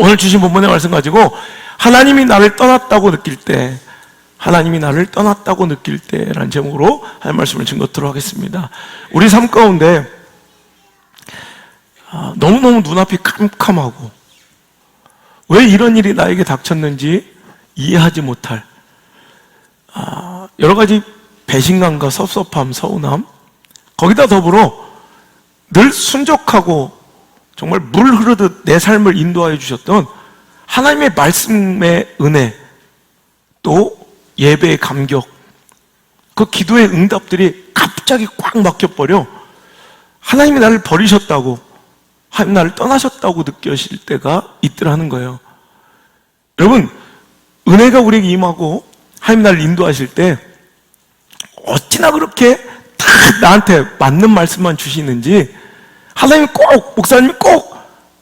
오늘 주신 본문의 말씀 가지고 하나님이 나를 떠났다고 느낄 때, 하나님이 나를 떠났다고 느낄 때라는 제목으로 할 말씀을 증거토록 하겠습니다. 우리 삶 가운데 너무너무 눈앞이 캄캄하고 왜 이런 일이 나에게 닥쳤는지 이해하지 못할 여러 가지 배신감과 섭섭함, 서운함, 거기다 더불어 늘 순적하고 정말 물 흐르듯 내 삶을 인도하여 주셨던 하나님의 말씀의 은혜, 또 예배의 감격, 그 기도의 응답들이 갑자기 꽉 막혀버려 하나님이 나를 버리셨다고, 하나님 나를 떠나셨다고 느껴질 때가 있더라는 거예요. 여러분, 은혜가 우리에게 임하고 하나님 나를 인도하실 때 어찌나 그렇게 다 나한테 맞는 말씀만 주시는지, 하나님이 꼭, 목사님이 꼭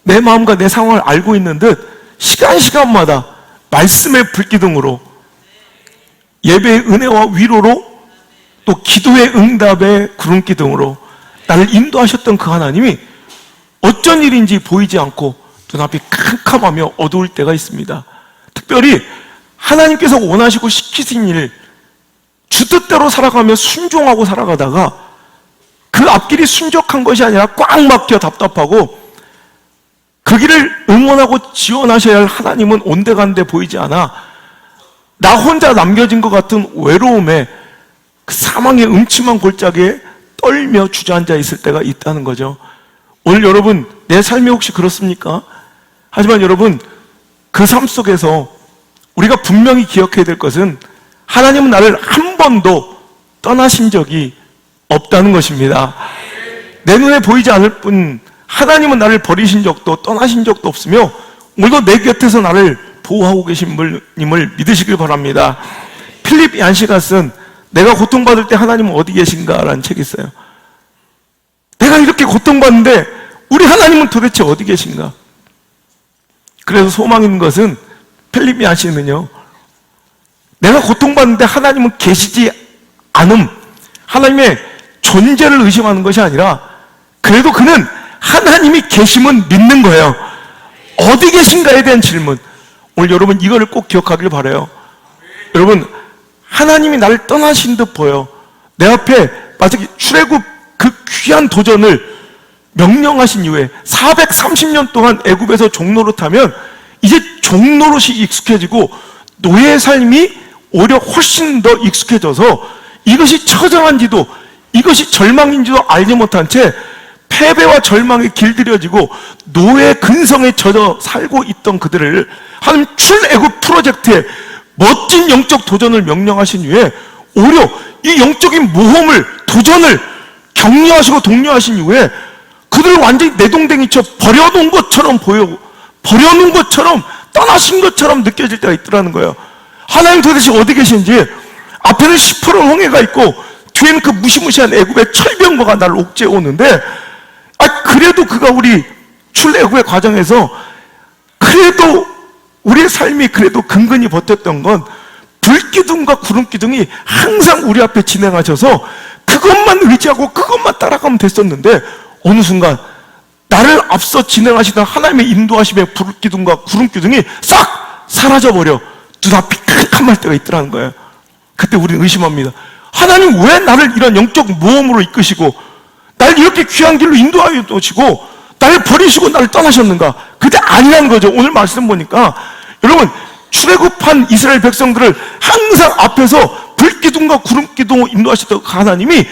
내 마음과 내 상황을 알고 있는 듯 시간마다 말씀의 불기둥으로, 예배의 은혜와 위로로, 또 기도의 응답의 구름기둥으로 나를 인도하셨던 그 하나님이 어쩐 일인지 보이지 않고 눈앞이 캄캄하며 어두울 때가 있습니다. 특별히 하나님께서 원하시고 시키신 일, 주 뜻대로 살아가며 순종하고 살아가다가 그 앞길이 순적한 것이 아니라 꽉 막혀 답답하고 그 길을 응원하고 지원하셔야 할 하나님은 온데간데 보이지 않아 나 혼자 남겨진 것 같은 외로움에, 그 사망의 음침한 골짜기에 떨며 주저앉아 있을 때가 있다는 거죠. 오늘 여러분, 내 삶이 혹시 그렇습니까? 하지만 여러분, 그 삶 속에서 우리가 분명히 기억해야 될 것은 하나님은 나를 한 번도 떠나신 적이 없다는 것입니다. 내 눈에 보이지 않을 뿐 하나님은 나를 버리신 적도 떠나신 적도 없으며 오늘도 내 곁에서 나를 보호하고 계신 분임을 믿으시길 바랍니다. 필립 얀시가 쓴 내가 고통받을 때 하나님은 어디 계신가 라는 책이 있어요. 내가 이렇게 고통받는데 우리 하나님은 도대체 어디 계신가? 그래서 소망 있는 것은 필립 얀시는요, 내가 고통받는데 하나님은 계시지 않음, 하나님의 존재를 의심하는 것이 아니라 그래도 그는 하나님이 계심은 믿는 거예요. 어디 계신가에 대한 질문. 오늘 여러분 이거를 꼭 기억하길 바라요. 여러분, 하나님이 나를 떠나신 듯 보여. 내 앞에 마치 출애굽 그 귀한 도전을 명령하신 이후에 430년 동안 애굽에서 종노릇하면 이제 종노릇이 익숙해지고 노예의 삶이 오히려 훨씬 더 익숙해져서 이것이 처정한지도, 이것이 절망인지도 알지 못한 채 패배와 절망에 길들여지고 노예 근성에 젖어 살고 있던 그들을 하나님 출애굽 프로젝트에 멋진 영적 도전을 명령하신 이후에 오히려 이 영적인 모험을, 도전을 격려하시고 독려하신 이후에 그들을 완전히 내동댕이쳐 버려놓은 것처럼 보여, 버려놓은 것처럼 떠나신 것처럼 느껴질 때가 있더라는 거예요. 하나님 도대체 어디 계신지, 앞에는 시퍼런 홍해가 있고 뒤에는 그 무시무시한 애굽의 철병거가 나를 옥죄어 오는데, 그래도 그가 우리 출애굽의 과정에서 그래도 우리의 삶이 그래도 근근히 버텼던 건 불기둥과 구름기둥이 항상 우리 앞에 진행하셔서 그것만 의지하고 그것만 따라가면 됐었는데, 어느 순간 나를 앞서 진행하시던 하나님의 인도하심의 불기둥과 구름기둥이 싹 사라져버려 눈앞이 캄캄할 때가 있더라는 거예요. 그때 우리는 의심합니다. 하나님 왜 나를 이런 영적 모험으로 이끄시고 나를 이렇게 귀한 길로 인도하여 두시고 나를 버리시고 나를 떠나셨는가? 그게 아니라는 거죠. 오늘 말씀 보니까 여러분, 출애굽한 이스라엘 백성들을 항상 앞에서 불기둥과 구름기둥으로 인도하셨던 그 하나님이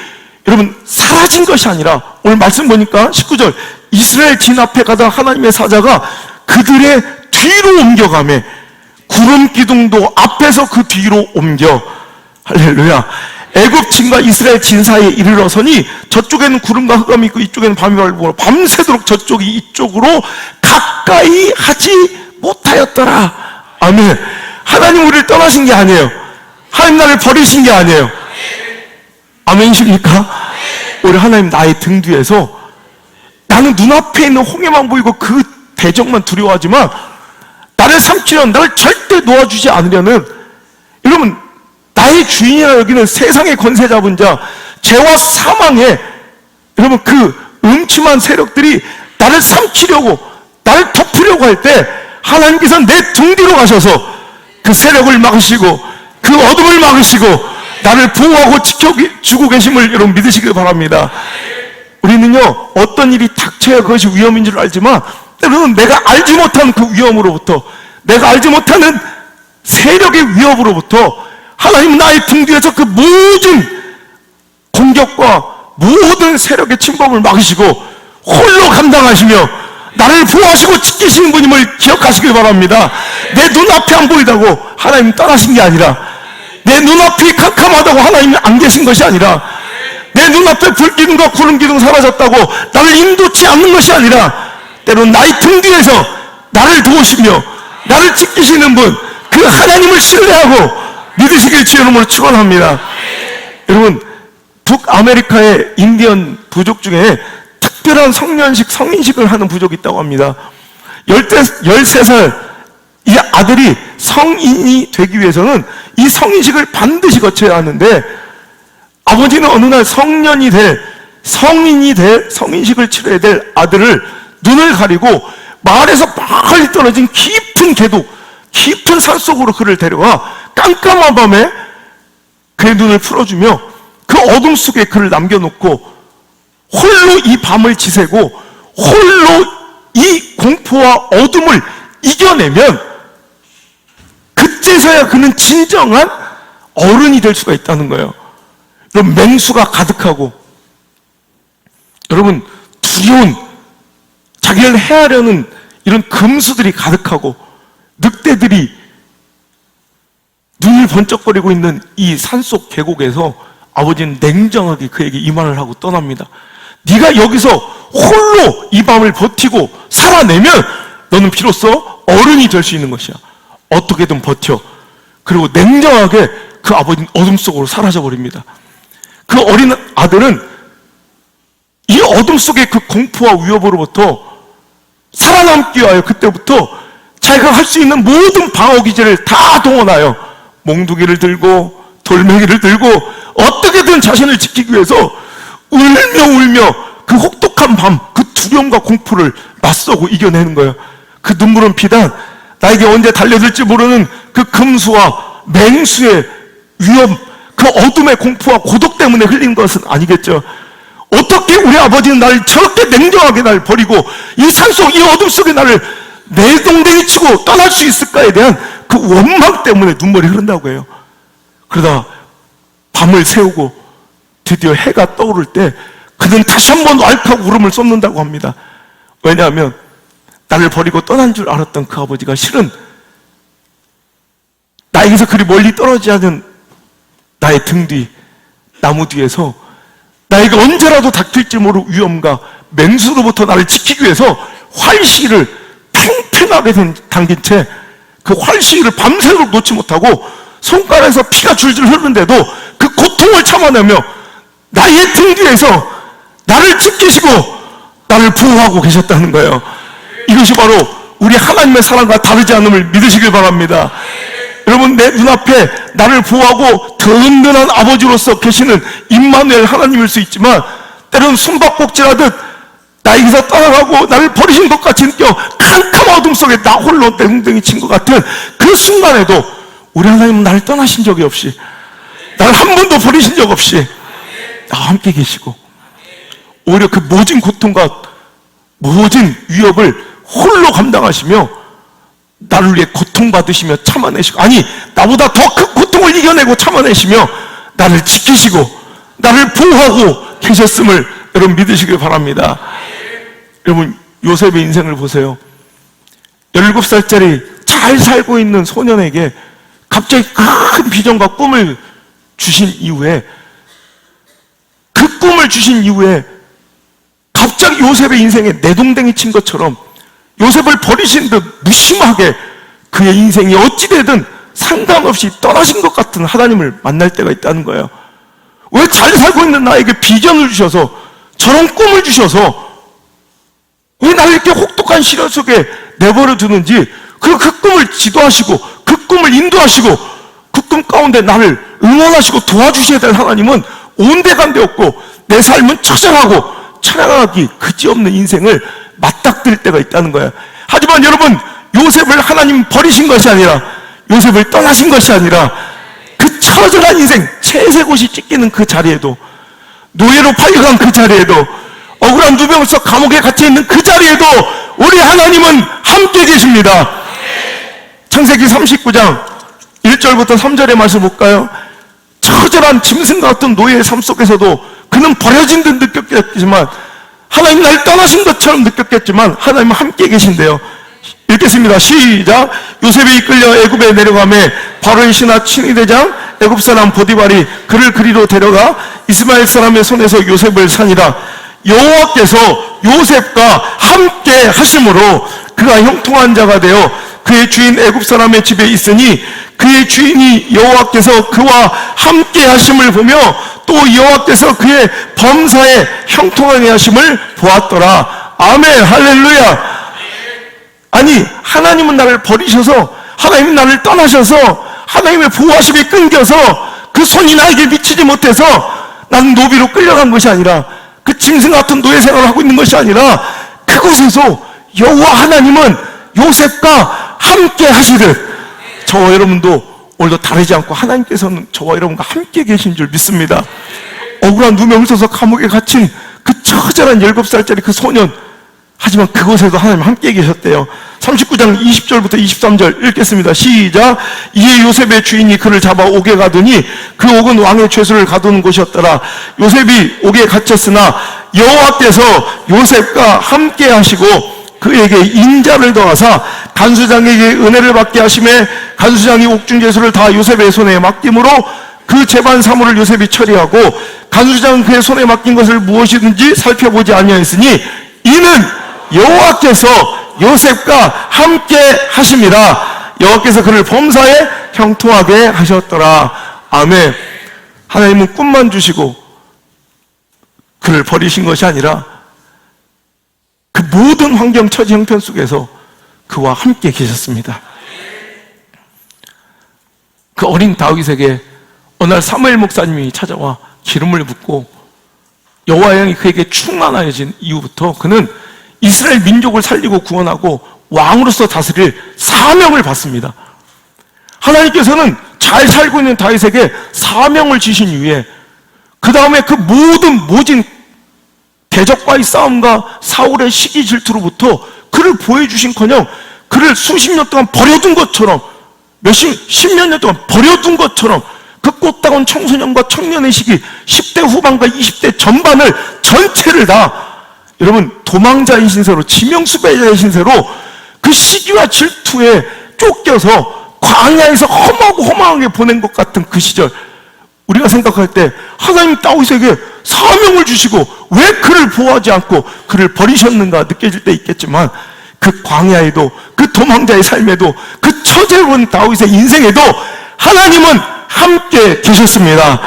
여러분 사라진 것이 아니라, 오늘 말씀 보니까 19절, 이스라엘 진 앞에 가던 하나님의 사자가 그들의 뒤로 옮겨가며 구름기둥도 앞에서 그 뒤로 옮겨, 할렐루야. 애굽진과 이스라엘 진 사이에 이르러서니 저쪽에는 구름과 흑암이 있고 이쪽에는 밤이 밝고 밤새도록 저쪽이 이쪽으로 가까이 하지 못하였더라. 아멘. 하나님 우리를 떠나신 게 아니에요. 하나님 나를 버리신 게 아니에요. 아멘이십니까? 오히려 하나님 나의 등 뒤에서, 나는 눈앞에 있는 홍해만 보이고 그 대적만 두려워하지만 나를 삼키려는, 나를 절대 놓아주지 않으려는, 여러분 나의 주인이라 여기는 세상의 권세 잡은 자, 죄와 사망의 여러분 그 음침한 세력들이 나를 삼키려고, 나를 덮으려고 할 때 하나님께서 내 등 뒤로 가셔서 그 세력을 막으시고 그 어둠을 막으시고 나를 보호하고 지켜주고 계심을 여러분 믿으시길 바랍니다. 우리는요, 어떤 일이 닥쳐야 그것이 위험인 줄 알지만 때로는 내가 알지 못한 그 위험으로부터, 내가 알지 못하는 세력의 위협으로부터 하나님은 나의 등 뒤에서 그 모든 공격과 모든 세력의 침범을 막으시고 홀로 감당하시며 나를 보호하시고 지키시는 분임을 기억하시길 바랍니다. 내 눈앞에 안 보이다고 하나님 떠나신 게 아니라, 내 눈앞이 캄캄하다고 하나님이 안 계신 것이 아니라, 내 눈앞에 불기둥과 구름기둥 사라졌다고 나를 인도치 않는 것이 아니라, 때론 나의 등 뒤에서 나를 도우시며 나를 지키시는 분, 그 하나님을 신뢰하고 믿으시길 주의 이름으로 축원합니다. 여러분, 북아메리카의 인디언 부족 중에 특별한 성인식을 하는 부족이 있다고 합니다. 13살 이 아들이 성인이 되기 위해서는 이 성인식을 반드시 거쳐야 하는데, 아버지는 어느 날 성인이 될 성인식을 치러야 될 아들을 눈을 가리고 마을에서 멀리 떨어진 깊은 계곡, 깊은 산속으로 그를 데려가 깜깜한 밤에 그의 눈을 풀어주며 그 어둠 속에 그를 남겨놓고 홀로 이 밤을 지새고 홀로 이 공포와 어둠을 이겨내면 그때서야 그는 진정한 어른이 될 수가 있다는 거예요. 여러분, 맹수가 가득하고, 여러분, 두려운, 자기를 해하려는 이런 금수들이 가득하고, 늑대들이 눈을 번쩍거리고 있는 이 산속 계곡에서 아버지는 냉정하게 그에게 이 말을 하고 떠납니다. 네가 여기서 홀로 이 밤을 버티고 살아내면 너는 비로소 어른이 될 수 있는 것이야. 어떻게든 버텨. 그리고 냉정하게 그 아버지는 어둠 속으로 사라져버립니다. 그 어린 아들은 이 어둠 속의 그 공포와 위협으로부터 살아남기 위하여 그때부터 자기가 할 수 있는 모든 방어기제를 다 동원하여 몽둥이를 들고 돌멩이를 들고 어떻게든 자신을 지키기 위해서 울며 그 혹독한 밤, 그 두려움과 공포를 맞서고 이겨내는 거예요. 그 눈물은 비단 나에게 언제 달려들지 모르는 그 금수와 맹수의 위험, 그 어둠의 공포와 고독 때문에 흘린 것은 아니겠죠. 어떻게 우리 아버지는 나를 저렇게 냉정하게 날 버리고 이 산속, 이 어둠 속에 나를 내동댕이 치고 떠날 수 있을까에 대한 그 원망 때문에 눈물이 흐른다고 해요. 그러다 밤을 새우고 드디어 해가 떠오를 때 그는 다시 한번 왈칵 울음을 쏟는다고 합니다. 왜냐하면 나를 버리고 떠난 줄 알았던 그 아버지가 실은 나에게서 그리 멀리 떨어지지 않은 나의 등 뒤, 나무 뒤에서 나에게 언제라도 닥칠지 모를 위험과 맹수로부터 나를 지키기 위해서 활시기를 팽팽하게 당긴 채 그 활시기를 밤새도록 놓지 못하고 손가락에서 피가 줄줄 흐르는데도 그 고통을 참아내며 나의 등 뒤에서 나를 지키시고 나를 보호하고 계셨다는 거예요. 이것이 바로 우리 하나님의 사랑과 다르지 않음을 믿으시길 바랍니다. 여러분, 내 눈앞에 나를 보호하고 든든한 아버지로서 계시는 임마누엘 하나님일 수 있지만, 때로는 숨바꼭질하듯 나에게서 떠나가고 나를 버리신 것 같이 느껴 캄캄한 어둠 속에 나 홀로 엉덩이 친 것 같은 그 순간에도 우리 하나님은 나를 떠나신 적이 없이, 나를 한 번도 버리신 적 없이 나와 함께 계시고, 오히려 그 모진 고통과 모진 위협을 홀로 감당하시며 나를 위해 고통받으시며 참아내시고, 아니 나보다 더 큰 고통을 이겨내고 참아내시며 나를 지키시고 나를 보호하고 계셨음을 여러분 믿으시길 바랍니다. 여러분, 요셉의 인생을 보세요. 17살짜리 잘 살고 있는 소년에게 갑자기 큰 비전과 꿈을 주신 이후에, 그 꿈을 주신 이후에 갑자기 요셉의 인생에 내동댕이 친 것처럼 요셉을 버리신 듯 무심하게 그의 인생이 어찌되든 상관없이 떠나신 것 같은 하나님을 만날 때가 있다는 거예요. 왜 잘 살고 있는 나에게 비전을 주셔서, 저런 꿈을 주셔서 왜 나를 이렇게 혹독한 시련 속에 내버려 두는지, 그 꿈을 지도하시고 그 꿈을 인도하시고 그 꿈 가운데 나를 응원하시고 도와주셔야 될 하나님은 온데간데 없고 내 삶은 처절하고 처량하기 그지없는 인생을 맞닥뜨릴 때가 있다는 거예요. 하지만 여러분, 요셉을 하나님 버리신 것이 아니라, 요셉을 떠나신 것이 아니라, 그 처절한 인생, 채색옷이 찢기는 그 자리에도, 노예로 팔려간 그 자리에도, 억울한 누명으로서 감옥에 갇혀있는 그 자리에도 우리 하나님은 함께 계십니다. 창세기 39장 1절부터 3절의 말씀 볼까요? 처절한 짐승과 같은 노예의 삶 속에서도 그는 버려진 듯 느꼈겠지만, 하나님 날 떠나신 것처럼 느꼈겠지만 하나님은 함께 계신대요. 읽겠습니다. 시작. 요셉이 이끌려 애굽에 내려가매 바로의 신하 친위대장 애굽 사람 보디발이 그를 그리로 데려가 이스마엘 사람의 손에서 요셉을 산이라. 여호와께서 요셉과 함께 하심으로 그가 형통한 자가 되어 그의 주인 애굽 사람의 집에 있으니 그의 주인이 여호와께서 그와 함께 하심을 보며 또 여호와께서 그의 범사에 형통하게 하심을 보았더라. 아멘. 할렐루야. 아니, 하나님은 나를 버리셔서, 하나님은 나를 떠나셔서, 하나님의 보호하심이 끊겨서 그 손이 나에게 미치지 못해서 나는 노비로 끌려간 것이 아니라, 그 짐승 같은 노예 생활을 하고 있는 것이 아니라, 그곳에서 여호와 하나님은 요셉과 함께 하시듯 저와 여러분도 오늘도 다르지 않고 하나님께서는 저와 여러분과 함께 계신 줄 믿습니다. 억울한 누명을 써서 감옥에 갇힌 그 처절한 17살짜리 그 소년, 하지만 그곳에도 하나님 함께 계셨대요. 39장 20절부터 23절 읽겠습니다. 시작. 이에 요셉의 주인이 그를 잡아 옥에 가두니 그 옥은 왕의 죄수를 가두는 곳이었더라. 요셉이 옥에 갇혔으나 여호와께서 요셉과 함께 하시고 그에게 인자를 더하사 간수장에게 은혜를 받게 하심에 간수장이 옥중 죄수를 다 요셉의 손에 맡김으로 그 재반 사물을 요셉이 처리하고 간수장은 그의 손에 맡긴 것을 무엇이든지 살펴보지 아니하였으니 이는 여호와께서 요셉과 함께 하심이라. 여호와께서 그를 범사에 형통하게 하셨더라. 아멘. 하나님은 꿈만 주시고 그를 버리신 것이 아니라 그 모든 환경, 처지, 형편 속에서 그와 함께 계셨습니다. 그 어린 다윗에게 어느 날 사무엘 목사님이 찾아와 기름을 붓고 여호와의 영이 그에게 충만하여진 이후부터 그는 이스라엘 민족을 살리고 구원하고 왕으로서 다스릴 사명을 받습니다. 하나님께서는 잘 살고 있는 다윗에게 사명을 주신 이후에 그 다음에 그 모진 대적과의 싸움과 사울의 시기 질투로부터 그를 보여주신커녕 그를 수십 년 동안 버려둔 것처럼, 십몇 년 동안 버려둔 것처럼 그 꽃다운 청소년과 청년의 시기 10대 후반과 20대 전반을 전체를 다, 여러분, 도망자인 신세로, 지명수배자의 신세로 그 시기와 질투에 쫓겨서 광야에서 허망하게 보낸 것 같은 그 시절, 우리가 생각할 때 하나님 다윗에게 사명을 주시고 왜 그를 보호하지 않고 그를 버리셨는가 느껴질 때 있겠지만, 그 광야에도, 그 도망자의 삶에도, 그 처제로운 다윗의 인생에도 하나님은 함께 계셨습니다.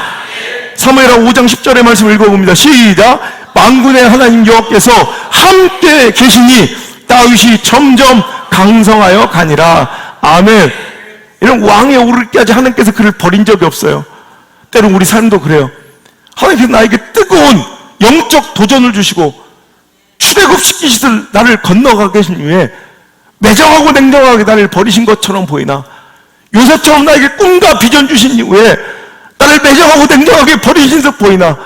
사무엘하 5장 10절의 말씀 읽어봅니다. 시작. 만군의 하나님 여호와께서 함께 계시니 다윗이 점점 강성하여 가니라. 아멘. 이런 왕에 오르기까지 하나님께서 그를 버린 적이 없어요. 때론 우리 삶도 그래요. 하나님께서 나에게 뜨거운 영적 도전을 주시고 출애굽시키시듯 나를 건너가게 하신 후에 매정하고 냉정하게 나를 버리신 것처럼 보이나, 요셉처럼 나에게 꿈과 비전 주신 이후에 나를 매정하고 냉정하게 버리신 듯 보이나,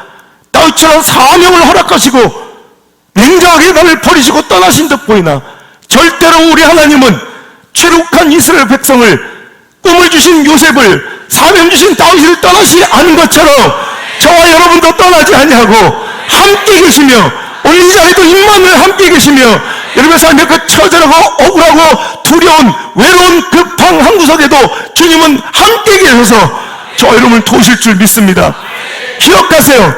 다윗처럼 사명을 허락하시고 냉정하게 나를 버리시고 떠나신 듯 보이나, 절대로 우리 하나님은 최룩한 이스라엘 백성을, 꿈을 주신 요셉을, 사명 주신 다윗을 떠나시지 않은 것처럼 저와 여러분도 떠나지 아니하고 함께 계시며, 오늘 이 자리도 임마누엘 함께 계시며, 여러분의 삶의 그 처절하고 억울하고 두려운 외로운 그 방 한 구석에도 주님은 함께 계셔서 저와 여러분을 도우실 줄 믿습니다. 기억하세요.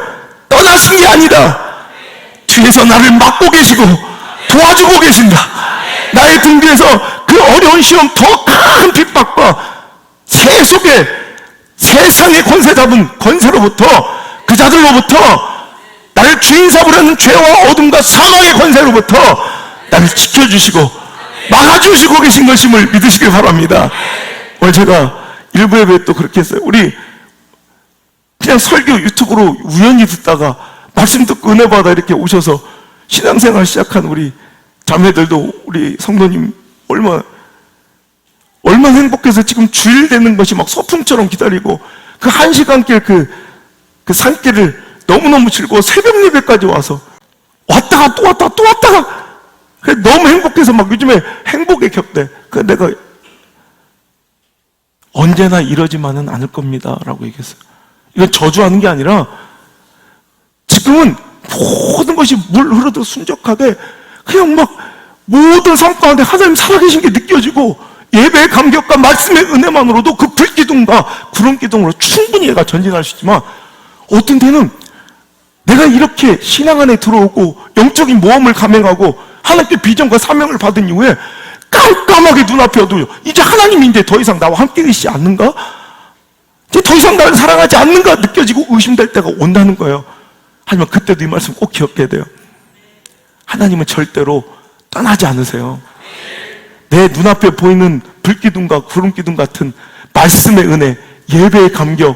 떠나신 게 아니다. 뒤에서 나를 막고 계시고 도와주고 계신다. 나의 등 뒤에서 그 어려운 시험, 더 큰 핍박과 새 속에 세상의 권세 잡은 권세로부터, 그 자들로부터, 나를 주인 삼으려는 죄와 어둠과 사망의 권세로부터 나를 지켜주시고 막아주시고 계신 것임을 믿으시길 바랍니다. 오늘 제가 일부 예배에 또 그렇게 했어요. 우리 그냥 설교 유튜브로 우연히 듣다가 말씀 듣고 은혜 받아 이렇게 오셔서 신앙생활 시작한 우리 자매들도, 우리 성도님 얼마 얼마나 행복해서 지금 주일 되는 것이 막 소풍처럼 기다리고 그 1시간 길 그 산길을 너무너무 즐거워 새벽 예배까지 와서 왔다가 또 왔다가 또 왔다가 너무 행복해서 막 요즘에 행복의 격대. 내가 언제나 이러지만은 않을 겁니다 라고 얘기했어요. 이건 저주하는 게 아니라 지금은 모든 것이 물 흐르듯 순적하게 그냥 막 모든 삶 가운데 하나님 살아계신 게 느껴지고 예배의 감격과 말씀의 은혜만으로도 그 불기둥과 구름기둥으로 충분히 얘가 전진할 수 있지만 어떤 때는 내가 이렇게 신앙 안에 들어오고 영적인 모험을 감행하고 하나님께 비전과 사명을 받은 이후에 깜깜하게 눈앞에 어두워요. 이제 하나님이 이제 더 이상 나와 함께 계시지 않는가? 이제 더 이상 나를 사랑하지 않는가 느껴지고 의심될 때가 온다는 거예요. 하지만 그때도 이 말씀 꼭 기억해야 돼요. 하나님은 절대로 떠나지 않으세요. 내 눈앞에 보이는 불기둥과 구름기둥 같은 말씀의 은혜, 예배의 감격,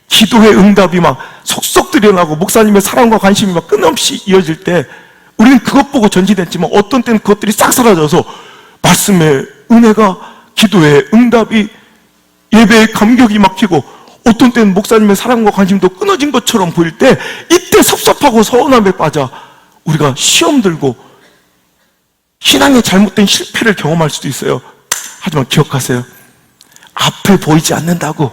기도의 응답이 막 속속 들여나고 목사님의 사랑과 관심이 막 끊임없이 이어질 때 우리는 그것 보고 전진했지만 어떤 때는 그것들이 싹 사라져서 말씀의 은혜가, 기도의 응답이, 예배의 감격이 막히고 어떤 때는 목사님의 사랑과 관심도 끊어진 것처럼 보일 때 이때 섭섭하고 서운함에 빠져 우리가 시험 들고 신앙의 잘못된 실패를 경험할 수도 있어요. 하지만 기억하세요. 앞에 보이지 않는다고,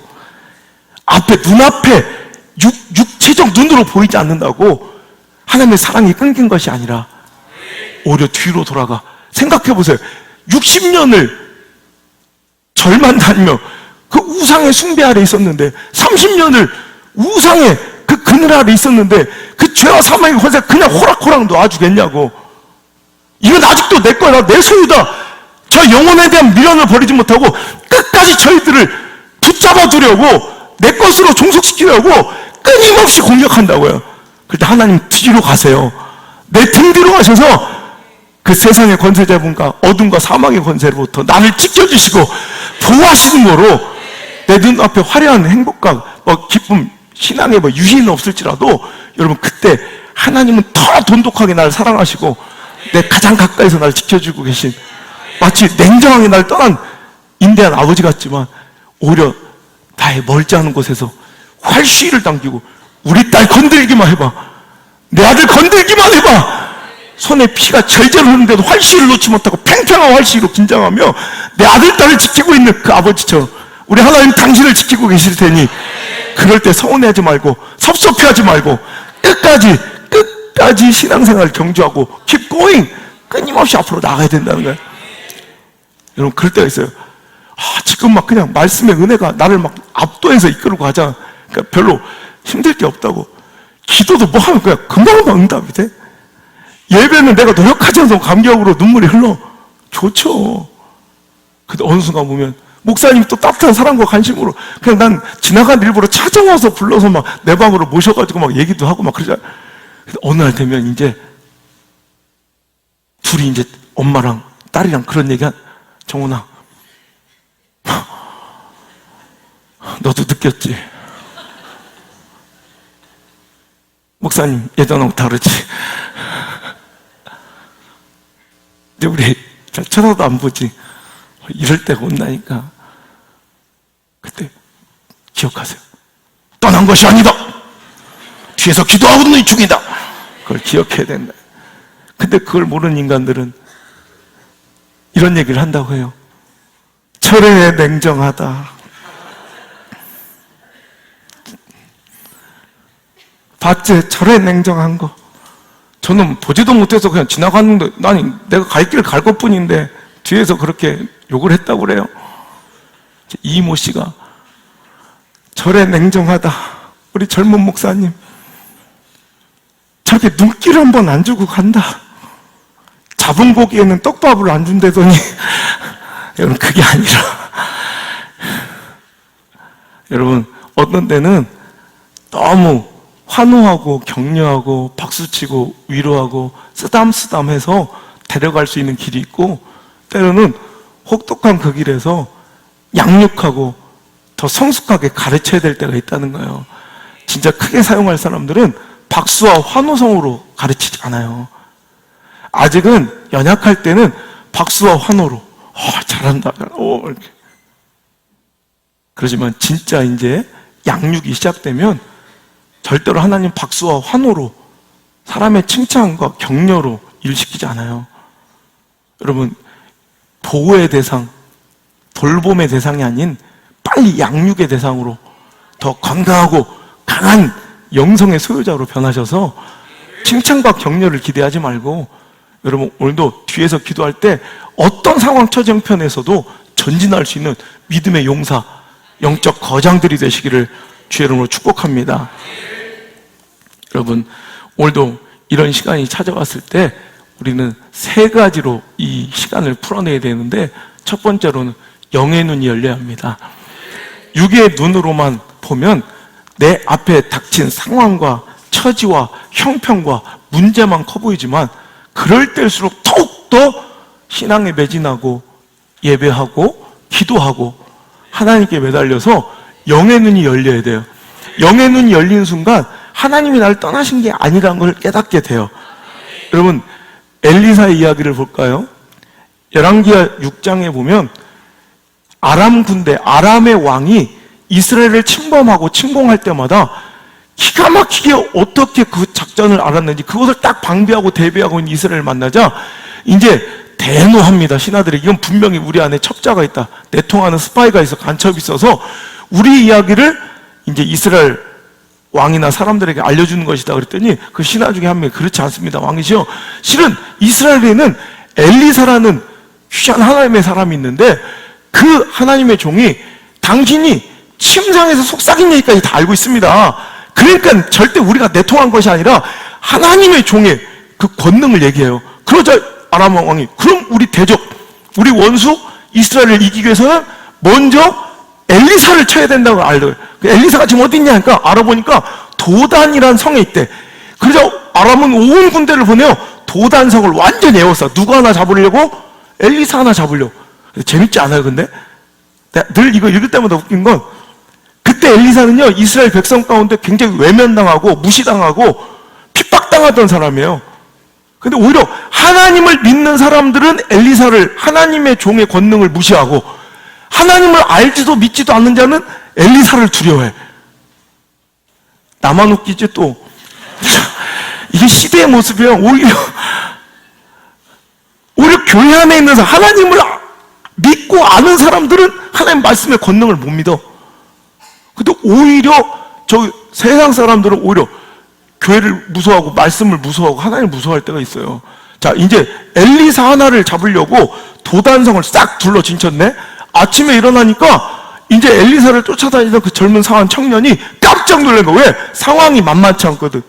앞에 눈앞에 육체적 눈으로 보이지 않는다고 하나님의 사랑이 끊긴 것이 아니라 오히려 뒤로 돌아가 생각해 보세요. 60년을 절만 다니며 그 우상의 숭배 아래 있었는데 30년을 우상의 그 그늘 아래 있었는데 그 죄와 사망의 권세 그냥 호락호락 놔주겠냐고. 이건 아직도 내 거야, 내 소유다. 저 영혼에 대한 미련을 버리지 못하고 끝까지 저희들을 붙잡아 두려고 내 것으로 종속시키려고 끊임없이 공격한다고요. 그때 하나님 뒤로 가세요. 내 등 뒤로 가셔서 그 세상의 권세자분과 어둠과 사망의 권세로부터 나를 지켜주시고 보호하시는 거로 내 눈앞에 화려한 행복과 기쁨, 신앙에 유희는 없을지라도 여러분 그때 하나님은 더 돈독하게 나를 사랑하시고 내 가장 가까이서 나를 지켜주고 계신 마치 냉정하게 나를 떠난 인대한 아버지 같지만 오히려 나의 멀지 않은 곳에서 활시위를 당기고 우리 딸 건들기만 해봐, 내 아들 건들기만 해봐, 손에 피가 절절 흐르는데도 활시위를 놓지 못하고 팽팽한 활시위로 긴장하며 내 아들 딸을 지키고 있는 그 아버지처럼 우리 하나님 당신을 지키고 계실 테니 그럴 때 서운해하지 말고 섭섭해하지 말고 끝까지 신앙생활을 경주하고 keep going, 끊임없이 앞으로 나가야 된다는 거예요. 여러분 그럴 때가 있어요. 지금 막 그냥 말씀의 은혜가 나를 막 압도해서 이끌고 가자. 그러니까 별로 힘들 게 없다고. 기도도 뭐 하면 그냥 금방금방 응답이 돼. 예배는 내가 노력하지 않아서 감격으로 눈물이 흘러. 좋죠. 근데 어느 순간 보면 목사님이 또 따뜻한 사랑과 관심으로 그냥 난 지나간 일부러 찾아와서 불러서 막 내 방으로 모셔가지고 막 얘기도 하고 막 그러잖아. 근데 어느 날 되면 이제 둘이 이제 엄마랑 딸이랑 그런 얘기 정훈아, 너도 느꼈지? 목사님 예전하고 다르지? 근데 우리 잘 쳐다도 안 보지? 이럴 때가 온다니까. 그때 기억하세요. 떠난 것이 아니다. 뒤에서 기도하고 있는 중이다. 그걸 기억해야 된다. 근데 그걸 모르는 인간들은 이런 얘기를 한다고 해요. 철회에 냉정하다. 봤지? 철회에 냉정한 거. 저는 보지도 못해서 그냥 지나갔는데 내가 갈 길 갈 것뿐인데 뒤에서 그렇게 욕을 했다고 그래요. 이모 씨가 절에 냉정하다. 우리 젊은 목사님 저렇게 눈길 한번 안 주고 간다. 잡은 고기에는 떡밥을 안 준다더니 여러분 그게 아니라 여러분 어떤 때는 너무 환호하고 격려하고 박수치고 위로하고 쓰담쓰담해서 데려갈 수 있는 길이 있고 때로는 혹독한 그 길에서 양육하고 더 성숙하게 가르쳐야 될 때가 있다는 거예요. 진짜 크게 사용할 사람들은 박수와 환호성으로 가르치지 않아요. 아직은 연약할 때는 박수와 환호로 잘한다. 이렇게. 그러지만 진짜 이제 양육이 시작되면 절대로 하나님 박수와 환호로, 사람의 칭찬과 격려로 일시키지 않아요. 여러분, 보호의 대상, 돌봄의 대상이 아닌 빨리 양육의 대상으로 더 건강하고 강한 영성의 소유자로 변하셔서 칭찬과 격려를 기대하지 말고, 여러분 오늘도 뒤에서 기도할 때 어떤 상황 처정편에서도 전진할 수 있는 믿음의 용사, 영적 거장들이 되시기를 주의 이름으로 축복합니다. 여러분, 오늘도 이런 시간이 찾아왔을 때 우리는 세 가지로 이 시간을 풀어내야 되는데, 첫 번째로는 영의 눈이 열려야 합니다. 육의 눈으로만 보면 내 앞에 닥친 상황과 처지와 형편과 문제만 커 보이지만, 그럴 때일수록 더욱더 신앙에 매진하고 예배하고 기도하고 하나님께 매달려서 영의 눈이 열려야 돼요. 영의 눈이 열리는 순간 하나님이 나를 떠나신 게 아니라는 걸 깨닫게 돼요. 여러분, 엘리사의 이야기를 볼까요? 열왕기하 6장에 보면 아람 군대, 아람의 왕이 이스라엘을 침범하고 침공할 때마다 기가 막히게 어떻게 그 작전을 알았는지, 그것을 딱 방비하고 대비하고 있는 이스라엘을 만나자 이제 대노합니다. 신하들이 이건 분명히 우리 안에 첩자가 있다, 내통하는 스파이가 있어, 간첩이 있어서 우리 이야기를 이제 이스라엘 왕이나 사람들에게 알려주는 것이다 그랬더니, 그 신하 중에 한 명이 그렇지 않습니다, 왕이시여, 실은 이스라엘에는 엘리사라는 귀한 하나님의 사람이 있는데 그 하나님의 종이 당신이 침상에서 속삭인 얘기까지 다 알고 있습니다. 그러니까 절대 우리가 내통한 것이 아니라 하나님의 종의 그 권능을 얘기해요. 그러자 아람 왕이, 그럼 우리 대적, 우리 원수 이스라엘을 이기기 위해서는 먼저 엘리사를 쳐야 된다고 알더래요. 엘리사가 지금 어디 있냐 하니까 알아보니까 도단이라는 성에 있대. 그래서 아람은 온 군대를 보내요. 도단성을 완전히 에워싸. 누구 하나 잡으려고? 엘리사 하나 잡으려고. 재밌지 않아요, 근데? 늘 이거 읽을 때마다 웃긴 건, 그때 엘리사는요, 이스라엘 백성 가운데 굉장히 외면당하고 무시당하고 핍박당하던 사람이에요. 근데 오히려 하나님을 믿는 사람들은 엘리사를, 하나님의 종의 권능을 무시하고, 하나님을 알지도 믿지도 않는 자는 엘리사를 두려워해. 나만 웃기지 또. 이게 시대의 모습이에요. 오히려 교회 안에 있는 사람, 하나님을 믿고 아는 사람들은 하나님 말씀의 권능을 못 믿어. 근데 오히려 저 세상 사람들은 오히려 교회를 무서워하고 말씀을 무서워하고 하나님을 무서워할 때가 있어요. 자, 이제 엘리사 하나를 잡으려고 도단성을 싹 둘러 진쳤네. 아침에 일어나니까 이제 엘리사를 쫓아다니던 그 젊은 상한 청년이 깜짝 놀란 거야. 왜? 상황이 만만치 않거든.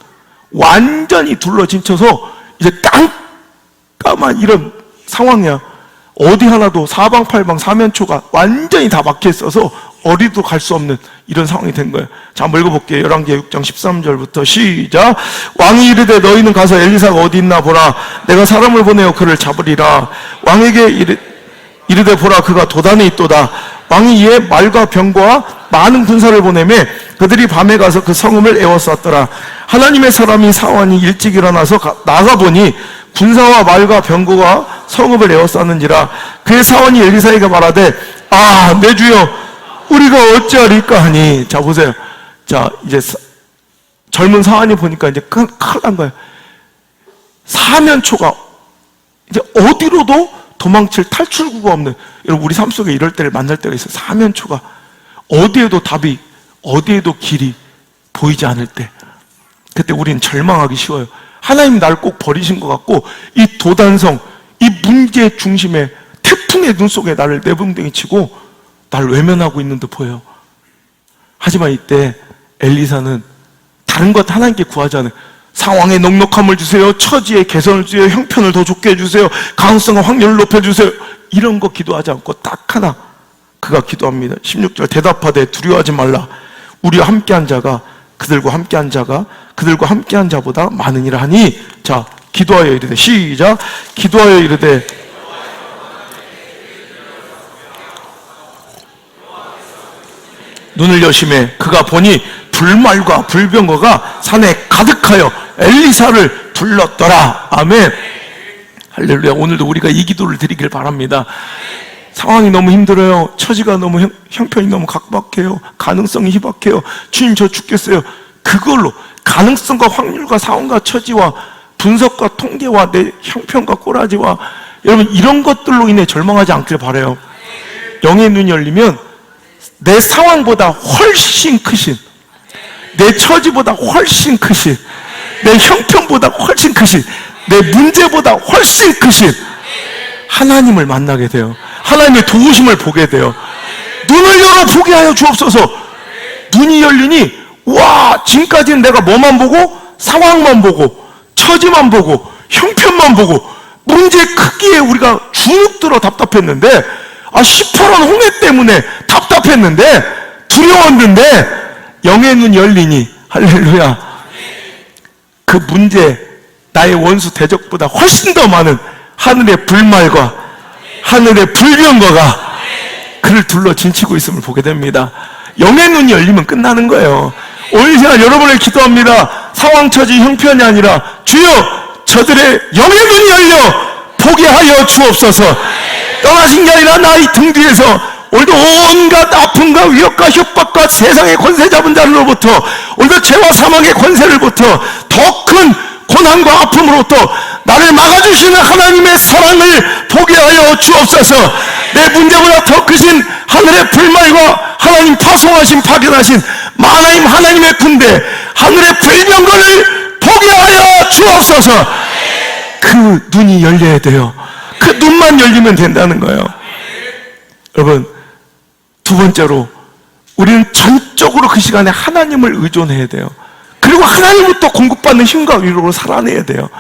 완전히 둘러 진쳐서 이제 깜깜한 이런 상황이야. 어디 하나도 사방팔방 사면초가 완전히 다 막혀 있어서 어디도 갈 수 없는 이런 상황이 된 거예요. 자, 한번 읽어볼게요. 열왕기하 6장 13절부터 시작. 왕이 이르되 너희는 가서 엘리사가 어디 있나 보라. 내가 사람을 보내어 그를 잡으리라. 왕에게 이르되 보라, 그가 도단에 있도다. 왕이 이에 말과 병거와 많은 군사를 보내매 그들이 밤에 가서 그 성읍을 에워쌌더라. 하나님의 사람이 사원이 일찍 일어나서 나가보니 군사와 말과 병거가 성읍을 에워쌌는지라. 그의 사원이 엘리사에게 말하되, 아, 내 주여, 우리가 어찌하리까 하니. 자, 보세요. 자, 이제 젊은 사원이 보니까 이제 큰일 난 거예요. 사면초가 이제 어디로도 도망칠 탈출구가 없는, 여러분 우리 삶 속에 이럴 때를 만날 때가 있어요. 사면초가 어디에도 답이, 어디에도 길이 보이지 않을 때, 그때 우리는 절망하기 쉬워요. 하나님 나를 꼭 버리신 것 같고, 이 도단성, 이 문제의 중심에 태풍의 눈 속에 나를 내붕댕이 치고 나를 외면하고 있는 듯 보여요. 하지만 이때 엘리사는 다른 것 하나님께 구하지 않아요. 상황에 넉넉함을 주세요, 처지에 개선을 주세요, 형편을 더 좋게 해주세요, 가능성과 확률을 높여주세요, 이런 거 기도하지 않고 딱 하나 그가 기도합니다. 16절 대답하되 두려워하지 말라. 우리와 함께한 자가 그들과 함께한 자가 그들과 함께한 자보다 많으니라 하니. 자, 기도하여 이르되 시작. 기도하여 이르되 눈을 여심해 그가 보니 불말과 불병거가 산에 가득하여 엘리사를 둘렀더라. 아멘. 할렐루야. 오늘도 우리가 이 기도를 드리길 바랍니다. 상황이 너무 힘들어요. 처지가 너무 형편이 너무 각박해요. 가능성이 희박해요. 주님 저 죽겠어요. 그걸로 가능성과 확률과 상황과 처지와 분석과 통계와 내 형편과 꼬라지와 여러분 이런 것들로 인해 절망하지 않길 바라요. 영의 눈이 열리면 내 상황보다 훨씬 크신, 내 처지보다 훨씬 크신, 내 형편보다 훨씬 크신, 내 문제보다 훨씬 크신 하나님을 만나게 돼요. 하나님의 도우심을 보게 돼요. 눈을 열어 보게 하여 주옵소서. 눈이 열리니 와, 지금까지는 내가 뭐만 보고? 상황만 보고, 처지만 보고, 형편만 보고, 문제 크기에 우리가 주눅 들어 답답했는데, 시퍼런 홍해 때문에 답답했는데, 두려웠는데, 영의 눈 열리니, 할렐루야. 그 문제, 나의 원수 대적보다 훨씬 더 많은 하늘의 불말과 하늘의 불병거가 그를 둘러 진치고 있음을 보게 됩니다. 영의 눈이 열리면 끝나는 거예요. 오늘 이 시간 여러분을 기도합니다. 상황, 처지, 형편이 아니라 주여 저들의 영의 눈이 열려 보게 하여 주옵소서. 떠나신 게 아니라 나의 등 뒤에서 오늘도 온갖 아픔과 위협과 협박과 세상의 권세 잡은 자로부터 오늘도 죄와 사망의 권세를부터 더 큰 고난과 아픔으로부터 나를 막아주시는 하나님의 사랑을 보게 하여 주옵소서. 내 문제보다 더 크신 하늘의 불말과 하나님 파송하신 파견하신 만하임 하나님의 군대 하늘의 불병거를 보게 하여 주옵소서. 그 눈이 열려야 돼요. 그 눈만 열리면 된다는 거예요. 여러분, 두 번째로 우리는 전적으로 그 시간에 하나님을 의존해야 돼요. 그리고 하나님부터 공급받는 힘과 위로로 살아내야 돼요.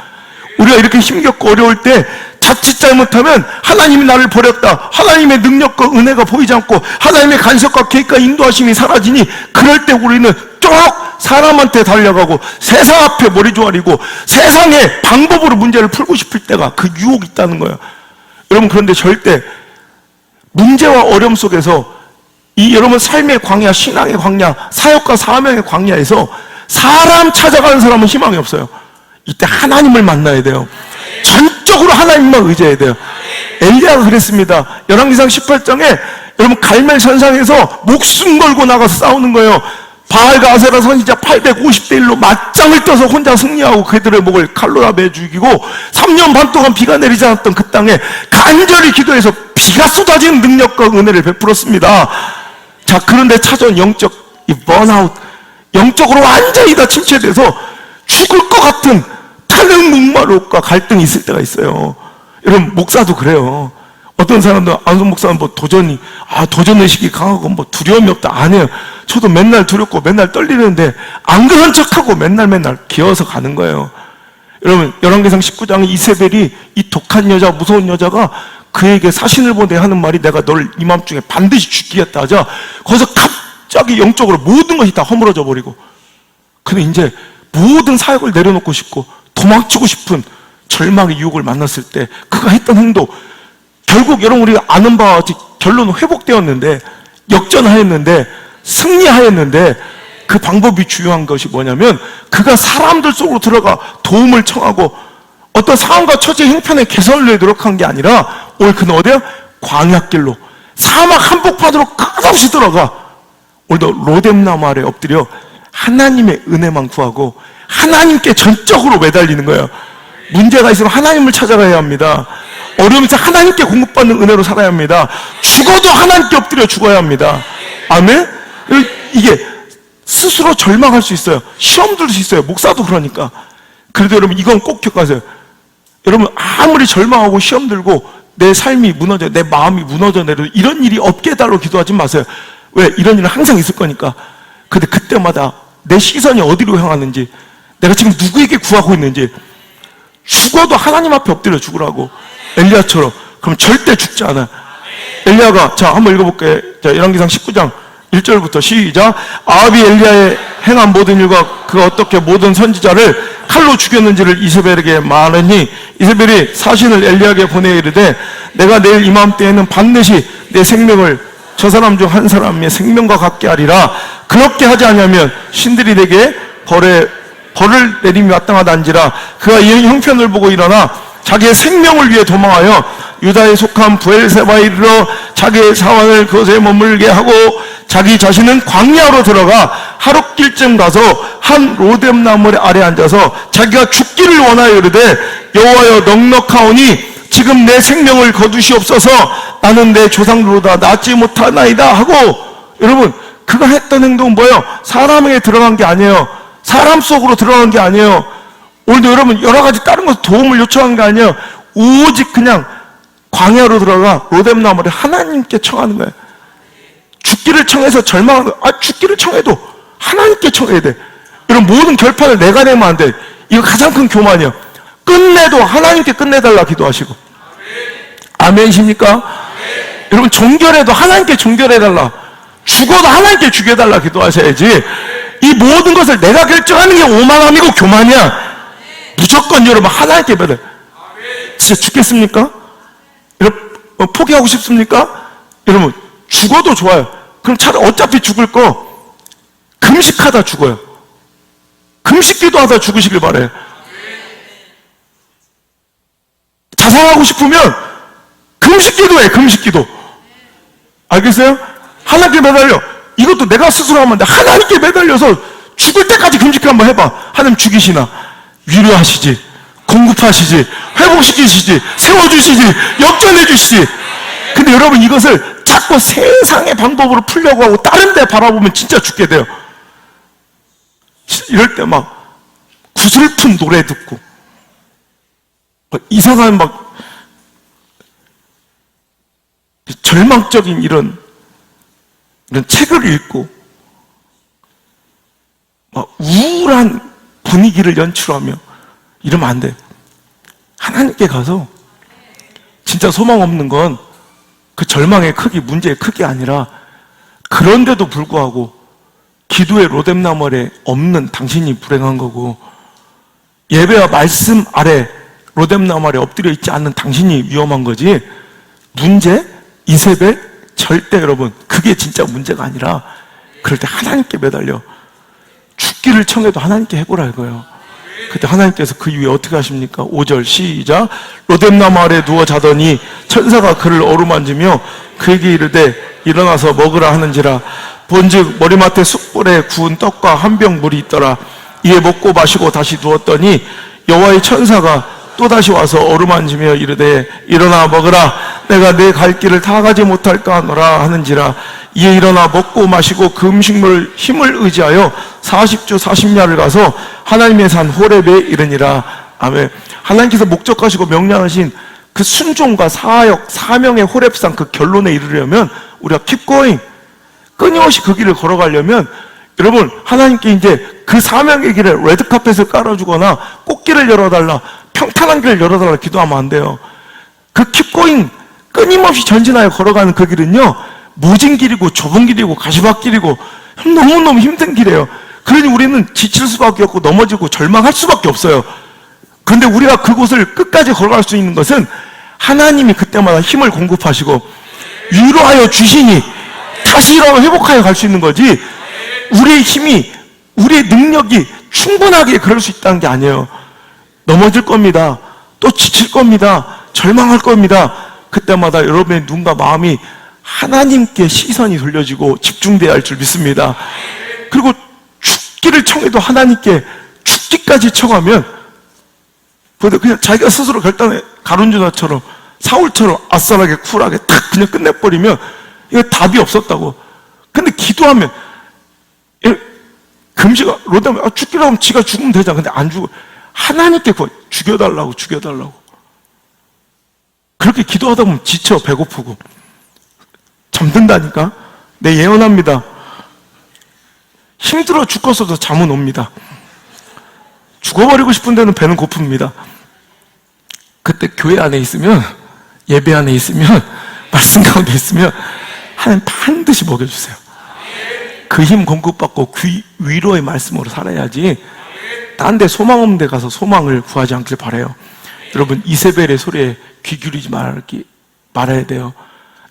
우리가 이렇게 힘겹고 어려울 때 자칫 잘못하면 하나님이 나를 버렸다, 하나님의 능력과 은혜가 보이지 않고 하나님의 간섭과 계획과 인도하심이 사라지니 그럴 때 우리는 쭉 사람한테 달려가고 세상 앞에 머리 조아리고 세상의 방법으로 문제를 풀고 싶을 때가 그 유혹이 있다는 거예요. 여러분, 그런데 절대 문제와 어려움 속에서 이 여러분 삶의 광야, 신앙의 광야, 사역과 사명의 광야에서 사람 찾아가는 사람은 희망이 없어요. 이때 하나님을 만나야 돼요. 전적으로 하나님만 의지해야 돼요. 엘리야가 그랬습니다. 열왕기상 18장에 여러분 갈멜 산상에서 목숨 걸고 나가서 싸우는 거예요. 바알과 아세라 선지자 850대 1로 맞짱을 떠서 혼자 승리하고 그들의 목을 칼로 매 죽이고 3년 반 동안 비가 내리지 않았던 그 땅에 간절히 기도해서 비가 쏟아지는 능력과 은혜를 베풀었습니다. 자, 그런데 찾아온 영적 이 번아웃, 영적으로 완전히 다 침체돼서 죽을 것 같은 타는 목마름과 갈등이 있을 때가 있어요. 여러분, 목사도 그래요. 어떤 사람도 안성 목사는 뭐 도전의식이 강하고 뭐 두려움이 없다. 아니에요. 저도 맨날 두렵고 맨날 떨리는데 안 그런 척하고 맨날 기어서 가는 거예요. 여러분, 열왕기상 19장에 이세벨이 이 독한 여자, 무서운 여자가 그에게 사신을 보내 하는 말이 내가 널 이맘중에 반드시 죽이겠다 하자 거기서 갑자기 영적으로 모든 것이 다 허물어져 버리고 근데 이제 모든 사역을 내려놓고 싶고 도망치고 싶은 절망의 유혹을 만났을 때 그가 했던 행동, 결국 여러분 우리가 아는 바와 같이 결론은 회복되었는데 역전하였는데 승리하였는데 그 방법이 중요한 것이 뭐냐면 그가 사람들 속으로 들어가 도움을 청하고 어떤 상황과 처지의 형편의 개선을 위해 노력한 게 아니라 오늘 그는 어디야? 광야길로 사막 한복판으로 끝없이 들어가 오늘도 로뎀나무 아래 엎드려 하나님의 은혜만 구하고 하나님께 전적으로 매달리는 거예요. 문제가 있으면 하나님을 찾아가야 합니다. 어려움이 있으면 하나님께 공급받는 은혜로 살아야 합니다. 죽어도 하나님께 엎드려 죽어야 합니다. 아멘? 이게 스스로 절망할 수 있어요. 시험 들 수 있어요. 목사도 그러니까. 그래도 여러분 이건 꼭 기억하세요. 여러분 아무리 절망하고 시험 들고 내 삶이 무너져, 내 마음이 무너져 내려도 이런 일이 없게 해달라고 기도하지 마세요. 왜? 이런 일은 항상 있을 거니까. 근데 그때마다 내 시선이 어디로 향하는지, 내가 지금 누구에게 구하고 있는지, 죽어도 하나님 앞에 엎드려 죽으라고. 엘리야처럼. 그럼 절대 죽지 않아. 엘리야가, 자, 한번 읽어볼게요. 자, 열왕기상 19장 1절부터 시작. 아합이 엘리야의 행한 모든 일과 그가 어떻게 모든 선지자를 칼로 죽였는지를 이세벨에게 말하니 이세벨이 사신을 엘리야에게 보내 이르되 내가 내일 이맘때에는 반드시 내 생명을 저 사람 중 한 사람의 생명과 같게 하리라. 그렇게 하지 않으면 신들이 내게 벌을 내림이 마땅하단지라. 그가 이 형편을 보고 일어나 자기의 생명을 위해 도망하여 유다에 속한 브엘세바에 이르러 자기의 사환을 그것에 머물게 하고 자기 자신은 광야로 들어가 하룻길쯤 가서 한 로뎀나무 아래 앉아서 자기가 죽기를 원하여 이르되 여호와여 넉넉하오니 지금 내 생명을 거두시옵소서 나는 내 조상들보다 낫지 못하나이다 하고. 여러분, 그가 했던 행동은 뭐예요? 사람에게 들어간 게 아니에요. 사람 속으로 들어간 게 아니에요. 오늘도 여러분 여러 가지 다른 것 도움을 요청한 게 아니에요. 오직 그냥 광야로 들어가 로뎀나무를 하나님께 청하는 거예요. 죽기를 청해서 절망하는 거예요. 죽기를 청해도 하나님께 청해야 돼. 이런 모든 결판을 내가 내면 안 돼. 이거 가장 큰 교만이에요. 끝내도 하나님께 끝내달라 기도하시고. 아멘이십니까? 여러분, 정결해도 하나님께 정결해달라. 죽어도 하나님께 죽여달라 기도하셔야지. 이 모든 것을 내가 결정하는 게 오만함이고 교만이야. 무조건 여러분 하나님께 받아요. 진짜 죽겠습니까? 여러분, 포기하고 싶습니까? 여러분, 죽어도 좋아요. 그럼 차라리 어차피 죽을 거 금식하다 죽어요. 금식 기도하다 죽으시길 바라요. 자살하고 싶으면 금식 기도해. 금식 기도. 알겠어요? 하나님께 매달려. 이것도 내가 스스로 하면 돼. 하나님께 매달려서 죽을 때까지 금식 한번 해봐. 하나님 죽이시나? 위로하시지, 공급하시지, 회복시키시지, 세워주시지, 역전해주시지. 근데 여러분, 이것을 자꾸 세상의 방법으로 풀려고 하고 다른 데 바라보면 진짜 죽게 돼요. 이럴 때 막 구슬픈 노래 듣고 막 이상한 막 절망적인 이런 책을 읽고 막 우울한 분위기를 연출하며 이러면 안 돼. 하나님께 가서 진짜 소망 없는 건 그 절망의 크기, 문제의 크기 아니라 그런데도 불구하고 기도의 로뎀나무 아래 없는 당신이 불행한 거고 예배와 말씀 아래 로뎀나무 아래 엎드려 있지 않는 당신이 위험한 거지. 문제, 이세벨 절대 여러분 그게 진짜 문제가 아니라 그럴 때 하나님께 매달려 죽기를 청해도 하나님께 해보라 이거예요. 그때 하나님께서 그 이후에 어떻게 하십니까? 5절 시작. 로뎀나무 아래 누워 자더니 천사가 그를 어루만지며 그에게 이르되 일어나서 먹으라 하는지라. 본즉 머리맡에 숯불에 구운 떡과 한 병 물이 있더라. 이에 먹고 마시고 다시 누웠더니 여호와의 천사가 또다시 와서 어루만지며 이르되 일어나 먹으라. 내가 내 갈 길을 다 가지 못할까 하노라 하는지라. 이에 일어나 먹고 마시고 그 음식물 힘을 의지하여 40주 40야를 가서 하나님의 산 호렙에 이르니라. 아멘. 하나님께서 목적하시고 명령하신 그 순종과 사역, 사명의 호렙산 그 결론에 이르려면 우리가 keep going, 끊임없이 그 길을 걸어가려면 여러분 하나님께 이제 그 사명의 길에 레드카펫을 깔아주거나 꽃길을 열어달라, 평탄한 길을 열어달라 기도하면 안 돼요. 그 keep going, 끊임없이 전진하여 걸어가는 그 길은요 모진 길이고 좁은 길이고 가시밭길이고 너무너무 힘든 길이에요. 그러니 우리는 지칠 수밖에 없고 넘어지고 절망할 수밖에 없어요. 그런데 우리가 그곳을 끝까지 걸어갈 수 있는 것은 하나님이 그때마다 힘을 공급하시고 위로하여 주시니 다시 일어나 회복하여 갈 수 있는 거지, 우리의 힘이, 우리의 능력이 충분하게 그럴 수 있다는 게 아니에요. 넘어질 겁니다. 또 지칠 겁니다. 절망할 겁니다. 그때마다 여러분의 눈과 마음이 하나님께 시선이 돌려지고 집중돼야 할 줄 믿습니다. 그리고 죽기를 청해도 하나님께 죽기까지 청하면 그냥 자기가 스스로 결단해 가룟유다처럼 사울처럼 아싸하게 쿨하게 탁 그냥 끝내버리면 이거 답이 없었다고. 근데 기도하면 금지가 로뎀 죽기로 하면 지가 죽으면 되잖아. 근데 안 죽어. 하나님께 죽여달라고 그렇게 기도하다 보면 지쳐 배고프고 잠든다니까. 네, 예언합니다. 힘들어 죽겠어도 잠은 옵니다. 죽어버리고 싶은 데는 배는 고픕니다. 그때 교회 안에 있으면, 예배 안에 있으면, 말씀 가운데 있으면 하나님 반드시 먹여주세요. 그 힘 공급받고 위로의 말씀으로 살아야지 딴 데 소망 없는 데 가서 소망을 구하지 않길 바라요. 여러분 이세벨의 소리에 귀 기울이지 말아야 돼요.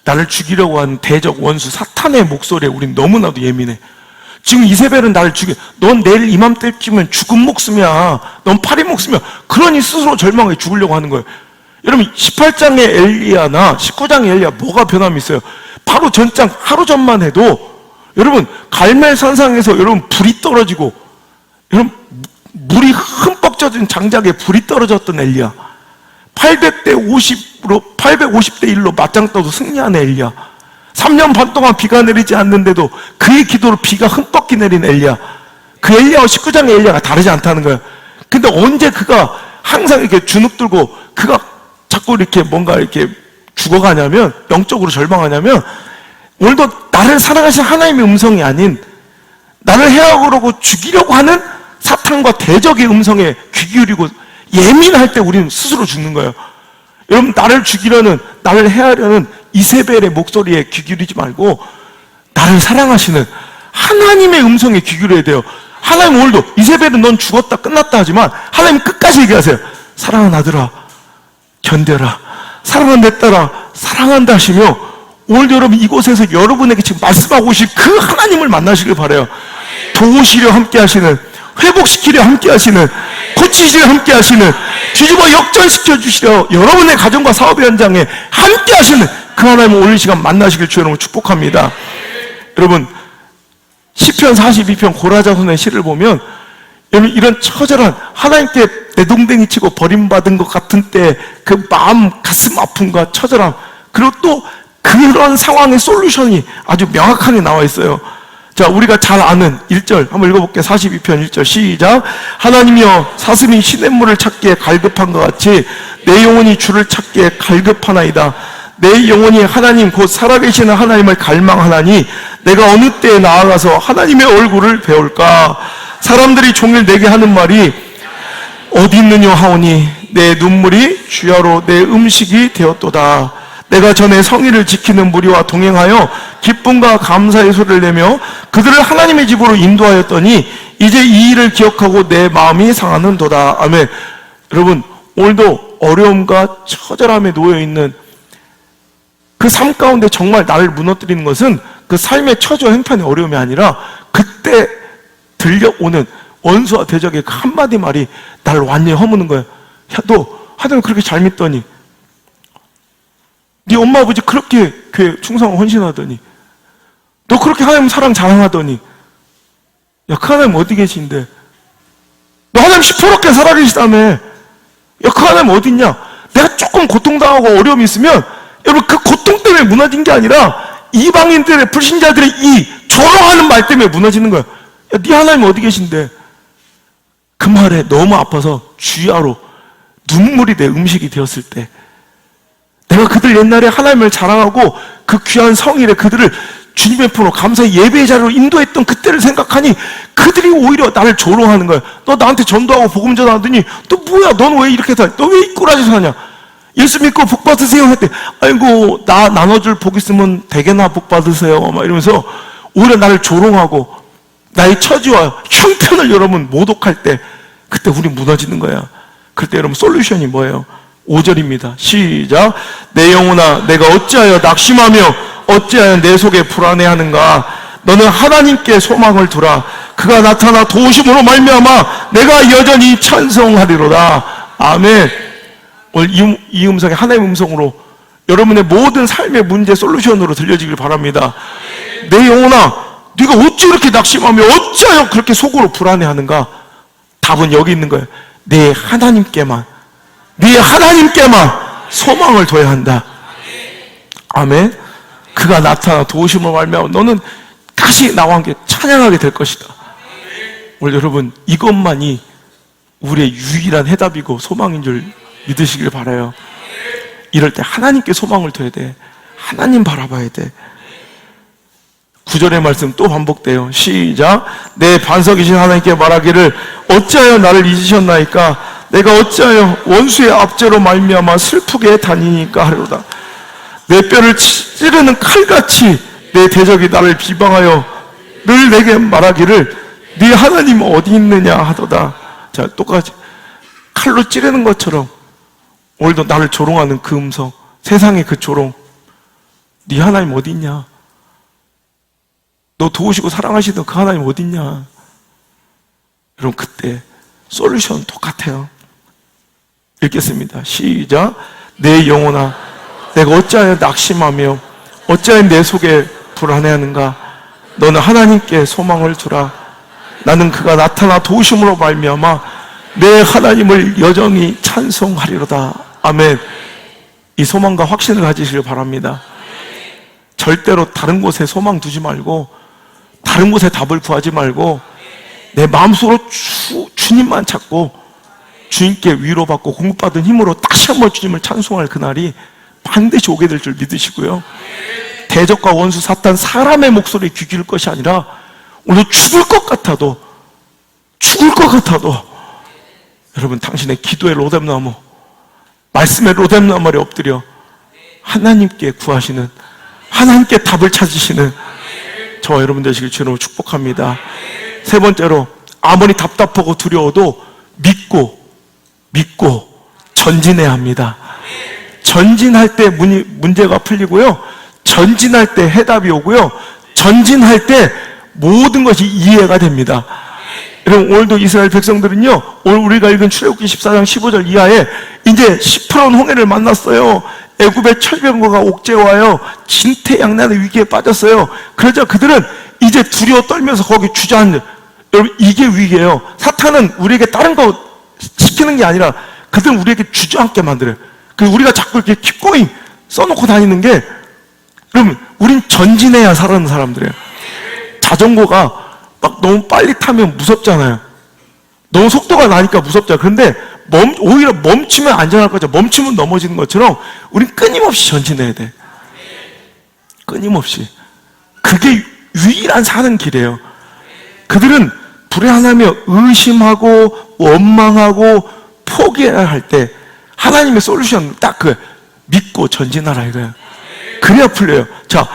나를 죽이려고 하는 대적 원수 사탄의 목소리에 우린 너무나도 예민해. 지금 이세벨은 나를 죽여, 넌 내일 이맘때쯤은 죽은 목숨이야, 넌 파리 목숨이야, 그러니 스스로 절망해 죽으려고 하는 거예요. 여러분 18장의 엘리야나 19장의 엘리야 뭐가 변함이 있어요? 바로 전장 하루 전만 해도 여러분 갈멜산상에서 여러분 불이 떨어지고 여러분 물이 흠뻑 젖은 장작에 불이 떨어졌던 엘리야, 800대 50대 1로 맞짱 떠도 승리한 엘리야, 3년 반 동안 비가 내리지 않는데도 그의 기도로 비가 흠뻑 내린 엘리야, 그 엘리야와 19장의 엘리야가 다르지 않다는 거야. 근데 언제 그가 항상 이렇게 주눅 들고 그가 자꾸 이렇게 뭔가 이렇게 죽어가냐면, 영적으로 절망하냐면, 오늘도 나를 사랑하신 하나님의 음성이 아닌 나를 해하려고 죽이려고 하는 사탄과 대적의 음성에 귀 기울이고 예민할 때 우리는 스스로 죽는 거예요. 여러분, 나를 죽이려는, 나를 해하려는 이세벨의 목소리에 귀 기울이지 말고 나를 사랑하시는 하나님의 음성에 귀 기울여야 돼요. 하나님 오늘도 이세벨은 넌 죽었다 끝났다 하지만 하나님 끝까지 얘기하세요. 사랑하는 아들아 견뎌라, 사랑하는 내 딸아 사랑한다 하시며, 오늘도 여러분 이곳에서 여러분에게 지금 말씀하고 오실 그 하나님을 만나시길 바라요. 도우시려 함께 하시는, 회복시키려 함께 하시는, 고치시려 함께 하시는, 뒤집어 역전시켜 주시려 여러분의 가정과 사업의 현장에 함께 하시는 그 하나님을 오늘 시간 만나시길 주 여러분 축복합니다. 여러분 시편 42편 고라자손의 시를 보면 여러분 이런 처절한, 하나님께 내동댕이 치고 버림받은 것 같은 때 그 마음 가슴 아픔과 처절함, 그리고 또 그런 상황의 솔루션이 아주 명확하게 나와 있어요. 자, 우리가 잘 아는 1절 한번 읽어볼게요. 42편 1절 시작. 하나님이여 사슴이 시냇물을 찾기에 갈급한 것 같이 내 영혼이 주를 찾기에 갈급하나이다. 내 영혼이 하나님 곧 살아계시는 하나님을 갈망하나니 내가 어느 때에 나아가서 하나님의 얼굴을 배울까. 사람들이 종일 내게 하는 말이 어디 있느냐 하오니 내 눈물이 주야로 내 음식이 되었도다. 내가 전에 성의를 지키는 무리와 동행하여 기쁨과 감사의 소리를 내며 그들을 하나님의 집으로 인도하였더니 이제 이 일을 기억하고 내 마음이 상하는도다. 아멘. 여러분 오늘도 어려움과 처절함에 놓여있는 그 삶 가운데 정말 나를 무너뜨리는 것은 그 삶의 처저 형편의 어려움이 아니라 그때 들려오는 원수와 대적의 그 한마디 말이 나를 완전히 허무는 거야. 야, 너 하나님 그렇게 잘 믿더니, 네 엄마 아버지 그렇게 교회 충성하고 헌신하더니, 너 그렇게 하나님 사랑 자랑하더니, 야, 그 하나님 어디 계신데? 너 하나님 시퍼렇게 살아계시다며. 야, 그 하나님 어디 있냐? 내가 조금 고통당하고 어려움이 있으면 여러분 그 고통 때문에 무너진 게 아니라 이방인들의 불신자들의 이 조롱하는 말 때문에 무너지는 거야. 야, 네 하나님 어디 계신데? 그 말에 너무 아파서 주야로 눈물이 내 음식이 되었을 때, 내가 그들 옛날에 하나님을 자랑하고 그 귀한 성일에 그들을 주님의 품으로 감사의 예배의 자리로 인도했던 그때를 생각하니 그들이 오히려 나를 조롱하는 거야. 너 나한테 전도하고 복음 전하더니 또 뭐야, 넌 왜 이렇게 사? 너 왜 이 꼬라지 사냐? 예수 믿고 복 받으세요 했대. 아이고 나 나눠줄 복 있으면 대개나 복 받으세요 막 이러면서 오히려 나를 조롱하고 나의 처지와 형편을 여러분 모독할 때, 그때 우리 무너지는 거야. 그때 여러분 솔루션이 뭐예요? 5절입니다. 시작. 내 영혼아 내가 어찌하여 낙심하며 어찌하여 내 속에 불안해하는가. 너는 하나님께 소망을 두라. 그가 나타나 도우심으로 말미암아 내가 여전히 찬송하리로다. 아멘. 오늘 이 음성이 하나님의 음성으로 여러분의 모든 삶의 문제 솔루션으로 들려지길 바랍니다. 내 영혼아 네가 어찌 이렇게 낙심하며 어찌하여 그렇게 속으로 불안해하는가. 답은 여기 있는 거예요. 내 하나님께만 소망을 둬야 한다. 아멘. 그가 나타나 도우심을 말미암아 너는 다시 나와 함께 찬양하게 될 것이다. 오늘 여러분 이것만이 우리의 유일한 해답이고 소망인 줄 믿으시길 바라요. 이럴 때 하나님께 소망을 둬야 돼. 하나님 바라봐야 돼. 9절의 말씀 또 반복돼요. 시작. 내 반석이신 하나님께 말하기를 어찌하여 나를 잊으셨나이까. 내가 어찌하여 원수의 압제로 말미암아 슬프게 다니니까 하리로다. 내 뼈를 찌르는 칼같이 내 대적이 나를 비방하여 늘 내게 말하기를 네 하나님 어디 있느냐 하도다. 자, 똑같이 칼로 찌르는 것처럼 오늘도 나를 조롱하는 그 음성, 세상의 그 조롱, 네 하나님 어디 있냐? 너 도우시고 사랑하시던 그 하나님 어디 있냐? 여러분 그때 솔루션 똑같아요. 읽겠습니다. 시작. 내 영혼아, 내가 어찌하여 낙심하며 어찌하여 내 속에 불안해하는가? 너는 하나님께 소망을 두라. 나는 그가 나타나 도우심으로 말미암아 내 하나님을 여정히 찬송하리로다. 아멘. 이 소망과 확신을 가지시길 바랍니다. 절대로 다른 곳에 소망 두지 말고 다른 곳에 답을 구하지 말고 내 마음속으로 주님만 찾고 주님께 위로받고 공급받은 힘으로 다시 한번 주님을 찬송할 그날이 반드시 오게 될 줄 믿으시고요. 대적과 원수 사탄 사람의 목소리에 귀 기울 것이 아니라 오늘 죽을 것 같아도 여러분 당신의 기도의 로뎀나무, 말씀의 로뎀나무 아래 엎드려 하나님께 구하시는, 하나님께 답을 찾으시는 저와 여러분 되시길 주님으로 축복합니다. 세 번째로, 아무리 답답하고 두려워도 믿고 전진해야 합니다. 전진할 때 문제가 풀리고요, 전진할 때 해답이 오고요, 전진할 때 모든 것이 이해가 됩니다. 여러분, 오늘도 이스라엘 백성들은요, 오늘 우리가 읽은 출애굽기 14장 15절 이하에 이제 시프론 홍해를 만났어요. 애굽의 철병거가 옥죄와요. 진퇴양난의 위기에 빠졌어요. 그러자 그들은 이제 두려워 떨면서 거기 주저앉는, 여러분 이게 위기예요. 사탄은 우리에게 다른 거 시키는 게 아니라 그들은 우리에게 주저앉게 만들어요. 우리가 자꾸 이렇게 킵고잉 써놓고 다니는 게, 여러분 우린 전진해야 살아가는 사람들이에요. 자전거가 막 너무 빨리 타면 무섭잖아요. 너무 속도가 나니까 무섭잖아요. 그런데 오히려 멈추면 안전할 거죠. 멈추면 넘어지는 것처럼 우린 끊임없이 전진해야 돼. 끊임없이. 그게 유일한 사는 길이에요. 그들은 불안하며 의심하고 원망하고 포기해야 할 때 하나님의 솔루션 딱 그 믿고 전진하라 이거예요. 그래야 풀려요. 자,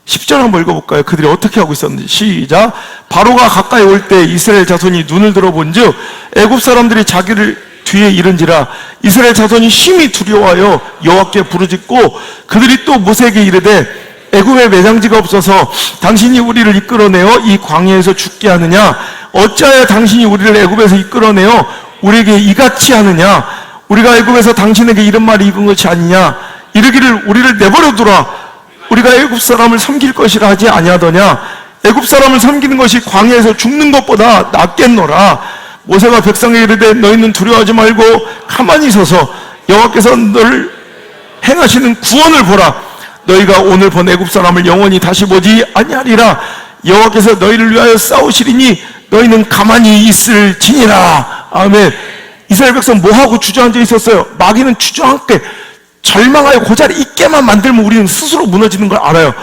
10절 한번 읽어볼까요? 그들이 어떻게 하고 있었는지. 시작. 바로가 가까이 올 때 이스라엘 자손이 눈을 들어본즉 애굽 사람들이 자기를 뒤에 이른지라. 이스라엘 자손이 심히 두려워하여 여호와께 부르짖고 그들이 또 모세에게 이르되 애굽에 매장지가 없어서 당신이 우리를 이끌어내어 이 광야에서 죽게 하느냐? 어찌하여 당신이 우리를 애굽에서 이끌어내어 우리에게 이같이 하느냐? 우리가 애굽에서 당신에게 이런 말이 입은 것이 아니냐? 이르기를 우리를 내버려두라. 우리가 애굽 사람을 섬길 것이라 하지 아니하더냐? 애굽 사람을 섬기는 것이 광야에서 죽는 것보다 낫겠노라. 모세가 백성에게 이르되 너희는 두려워하지 말고 가만히 서서 여호와께서 너를 행하시는 구원을 보라. 너희가 오늘 본 애굽 사람을 영원히 다시 보지 아니하리라. 여호와께서 너희를 위하여 싸우시리니 너희는 가만히 있을지니라. 아멘. 이스라엘 백성 뭐하고 주저앉아 있었어요? 마귀는 주저앉게 절망하여 그 자리에 있게만 만들면 우리는 스스로 무너지는 걸 알아요.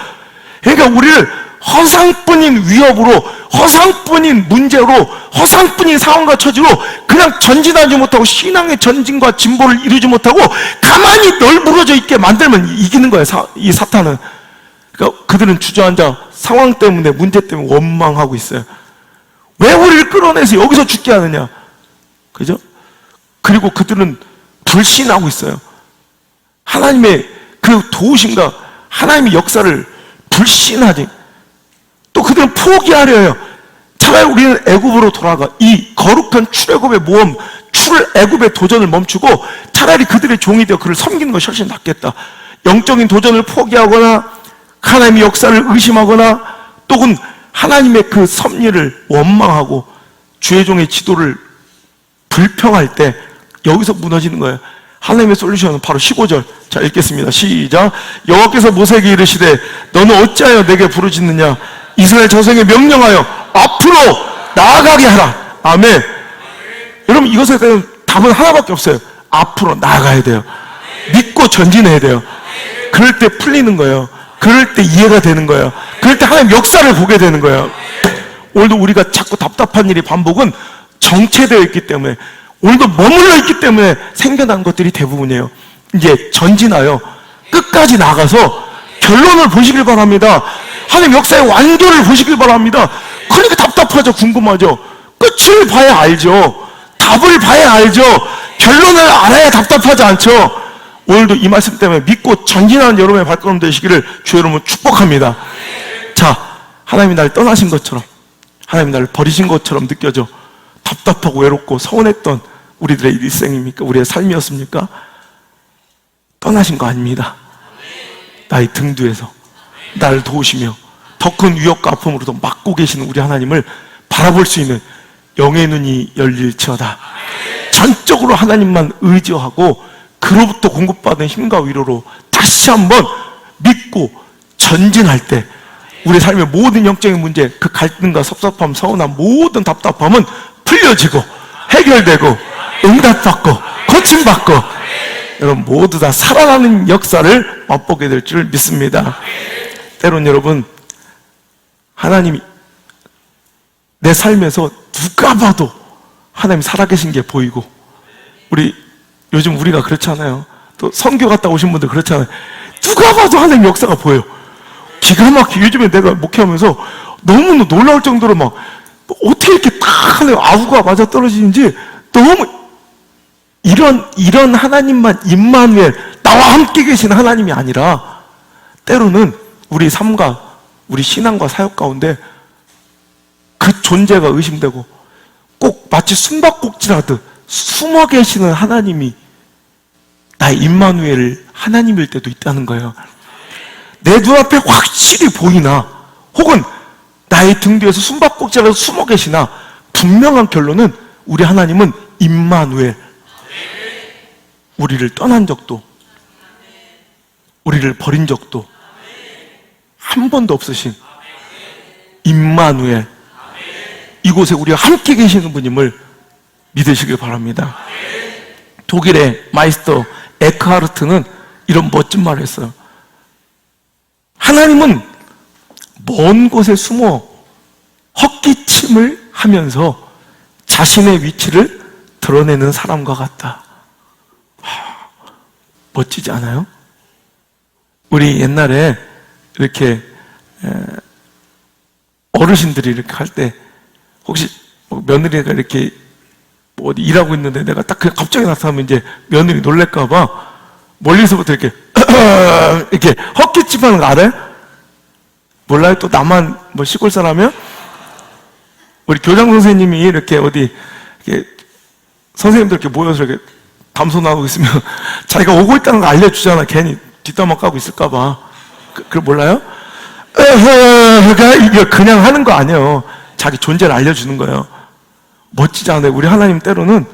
그러니까 우리를 허상뿐인 위협으로, 허상뿐인 문제로, 허상뿐인 상황과 처지로 그냥 전진하지 못하고 신앙의 전진과 진보를 이루지 못하고 가만히 널브러져 있게 만들면 이기는 거예요. 이 사탄은. 그러니까 그들은 주저앉아 상황 때문에, 문제 때문에 원망하고 있어요. 왜 우리를 끌어내서 여기서 죽게 하느냐? 그죠? 그리고 그들은 불신하고 있어요. 하나님의 그 도우심과 하나님의 역사를 불신하지. 또 그들은 포기하려 해요. 차라리 우리는 애굽으로 돌아가 이 거룩한 출애굽의 모험, 출애굽의 도전을 멈추고 차라리 그들의 종이 되어 그를 섬기는 것이 훨씬 낫겠다. 영적인 도전을 포기하거나 하나님의 역사를 의심하거나 또는 하나님의 그 섭리를 원망하고 주의 종의 지도를 불평할 때 여기서 무너지는 거예요. 하나님의 솔루션은 바로 15절. 자, 읽겠습니다. 시작. 여호와께서 모세에게 이르시되 너는 어찌하여 내게 부르짖느냐? 이스라엘 자손에게 명령하여 앞으로 나아가게 하라. 아멘. 여러분, 이것에 대한 답은 하나밖에 없어요. 앞으로 나아가야 돼요. 믿고 전진해야 돼요. 그럴 때 풀리는 거예요. 그럴 때 이해가 되는 거예요. 그럴 때 하나님 역사를 보게 되는 거예요. 오늘도 우리가 자꾸 답답한 일이 반복은 정체되어 있기 때문에, 오늘도 머물러 있기 때문에 생겨난 것들이 대부분이에요. 이제 전진하여 끝까지 나가서 결론을 보시길 바랍니다. 하나님 역사의 완결을 보시길 바랍니다. 그러니까 답답하죠. 궁금하죠. 끝을 봐야 알죠. 답을 봐야 알죠. 결론을 알아야 답답하지 않죠. 오늘도 이 말씀 때문에 믿고 전진하는 여러분의 발걸음 되시기를 주 여러분 축복합니다. 자, 하나님이 나를 떠나신 것처럼, 하나님이 나를 버리신 것처럼 느껴져. 답답하고 외롭고 서운했던 우리들의 일생입니까? 우리의 삶이었습니까? 떠나신 거 아닙니다. 나의 등 뒤에서 나를 도우시며 더 큰 위협과 아픔으로도 막고 계시는 우리 하나님을 바라볼 수 있는 영의 눈이 열릴지어다. 전적으로 하나님만 의지하고 그로부터 공급받은 힘과 위로로 다시 한번 믿고 전진할 때 우리 삶의 모든 영적인 문제, 그 갈등과 섭섭함, 서운함, 모든 답답함은 풀려지고 해결되고 응답받고 고침받고 여러분 모두 다 살아나는 역사를 맛보게 될 줄 믿습니다. 때론 여러분 하나님이 내 삶에서 누가 봐도 하나님이 살아계신 게 보이고, 요즘 우리가 그렇잖아요. 또 선교 갔다 오신 분들 그렇잖아요. 누가 봐도 하나님 역사가 보여요. 기가 막히게 요즘에 내가 목회하면서 너무 놀라울 정도로 막 어떻게 이렇게 딱 하나님 아우가 맞아 떨어지는지 너무 이런 하나님만 임마누엘 나와 함께 계신 하나님이 아니라 때로는 우리 삶과 우리 신앙과 사역 가운데 그 존재가 의심되고 꼭 마치 숨바꼭질하듯 숨어 계시는 하나님이 나의 임마누엘 하나님일 때도 있다는 거예요. 내 눈앞에 확실히 보이나 혹은 나의 등 뒤에서 숨바꼭질하듯 숨어 계시나 분명한 결론은 우리 하나님은 임마누엘, 우리를 떠난 적도 우리를 버린 적도 한 번도 없으신 임마누엘, 이곳에 우리가 함께 계시는 분임을 믿으시길 바랍니다. 독일의 마이스터 에크하르트는 이런 멋진 말을 했어요. 하나님은 먼 곳에 숨어 헛기침을 하면서 자신의 위치를 드러내는 사람과 같다. 멋지지 않아요? 우리 옛날에 이렇게 어르신들이 이렇게 할 때 혹시 며느리가 이렇게 어디 일하고 있는데 내가 딱 그냥 갑자기 나타나면 이제 며느리 놀랄까봐 멀리서부터 이렇게 이렇게 헛기침하는 거 알아요? 몰라요? 또 나만 뭐 시골 사람이야? 우리 교장 선생님이 이렇게 어디 이렇게 선생님들 이렇게 모여서 이렇게 담소나고 있으면 자기가 오고 있다는 거 알려주잖아. 괜히 뒷담화 까고 있을까봐. 그걸 몰라요? 이게 그냥 하는 거 아니에요. 자기 존재를 알려주는 거예요. 멋지지 않아요? 우리 하나님 때로는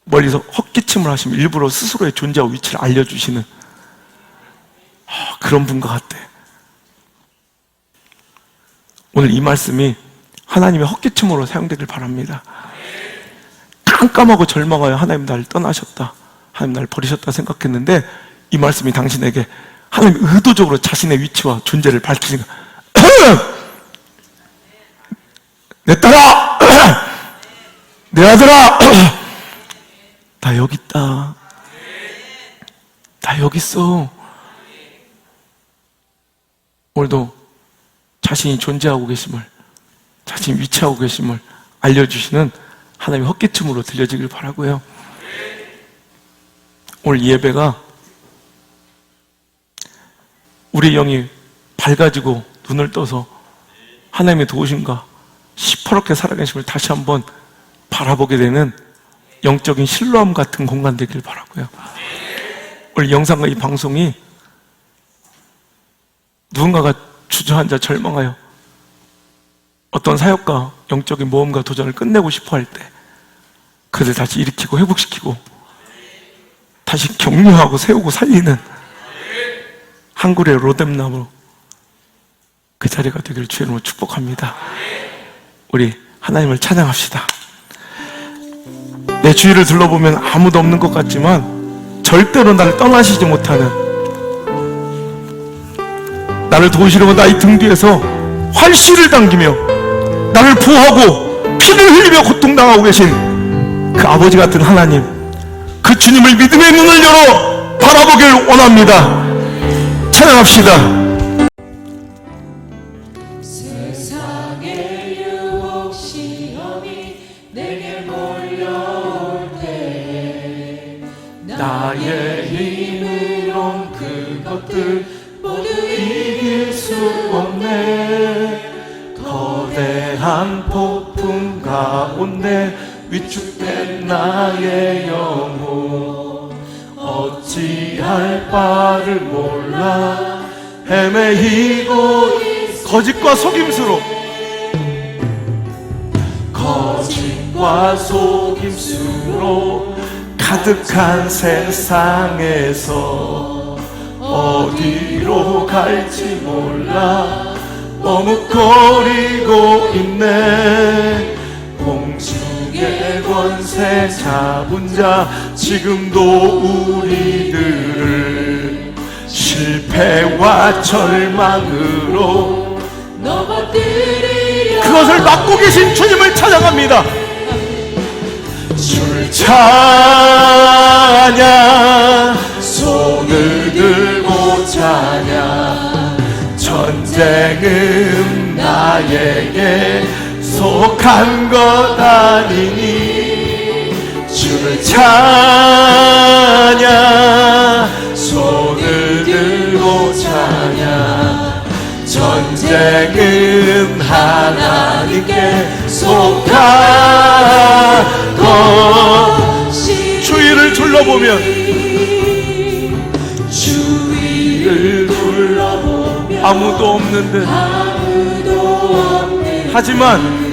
멀리서 헛기침을 하시면 일부러 스스로의 존재와 위치를 알려주시는 그런 분과 같아. 오늘 이 말씀이 하나님의 헛기침으로 사용되길 바랍니다. 깜깜하고 절망하여 하나님 나를 떠나셨다, 하나님 나를 버리셨다 생각했는데 이 말씀이 당신에게 하나님 의도적으로 자신의 위치와 존재를 밝히시는 내 딸아! 내 아들아! 나 여기 있다. 나 여기 있어. 오늘도 자신이 존재하고 계심을, 자신이 위치하고 계심을 알려주시는 하나님의 헛기침으로 들려지길 바라고요. 오늘 이 예배가 우리 영이 밝아지고 눈을 떠서 하나님의 도우심과 시퍼렇게 살아계심을 다시 한번 바라보게 되는 영적인 신뢰함 같은 공간 되길 바라고요. 오늘 영상과 이 방송이 누군가가 주저앉아 절망하여 어떤 사역과 영적인 모험과 도전을 끝내고 싶어 할 때 그들 다시 일으키고 회복시키고 다시 격려하고 세우고 살리는 한 그루의 로뎀나무 그 자리가 되기를 주의 이름으로 축복합니다. 우리 하나님을 찬양합시다. 내 주위를 둘러보면 아무도 없는 것 같지만 절대로 나를 떠나시지 못하는, 나를 도우시려고 나의 등 뒤에서 활시를 당기며 나를 보호하고 피를 흘리며 고통당하고 계신 그 아버지 같은 하나님, 그 주님을 믿음의 눈을 열어 바라보길 원합니다. 찬양합시다. 세상의 유혹 시험이 내게 몰려올 때 나의 힘으론 그것들 모두 이길 수 없네. 거대한 폭풍 가운데 위축된 나의 영혼 어찌할 바를 몰라 헤매이고 거짓과 속임수로 거짓과 속임수로 가득한 세상에서 어디로 갈지 몰라 머뭇거리고 있네. 공중의 권세 잡은 자 지금도 우리들을 실패와 절망으로 넘어뜨리려 그것을 맡고 계신 주님을 찬양합니다. 줄 찬양 손을 들고 찬양 전쟁은 나에게 속한 것 아니니 주를 찬양 손을 들고 찬양 전쟁은 하나님께 속한 것. 주위를 둘러보면 주위를 둘러보면 아무도 없는 듯 하지만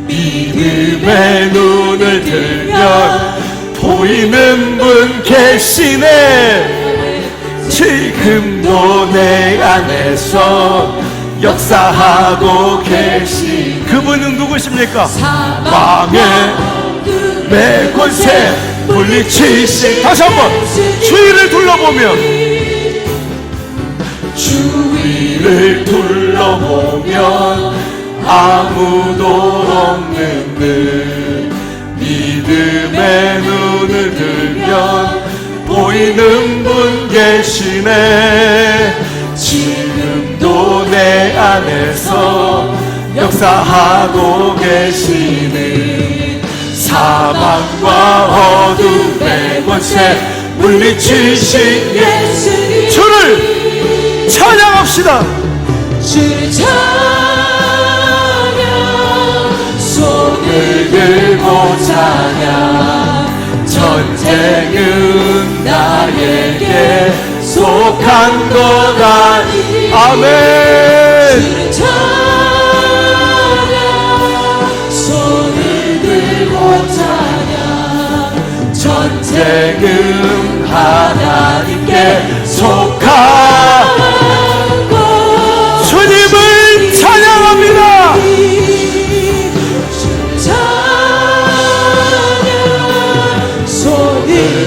믿음의 눈을 들면 보이는 분 계시네. 지금도 내 안에서 역사하고 계신 그분은 누구십니까? 사망의 권세 물리치신. 다시 한번 주위를 둘러보면 주위를 둘러보면 아무도 없는 듯 믿음의 눈을 들면 보이는 분 계시네. 지금도 내 안에서 역사하고 계시는 사망과 어둠의 권세 물리치신 예수님 주를 찬양합시다. 주를 찬양 손을 들고 찬양 전쟁은 나에게 속한 것 아니. 아멘. 주를 찬양 손을 들고 찬양 전쟁은 하나님께 속한 것. 주님을 찬양합니다.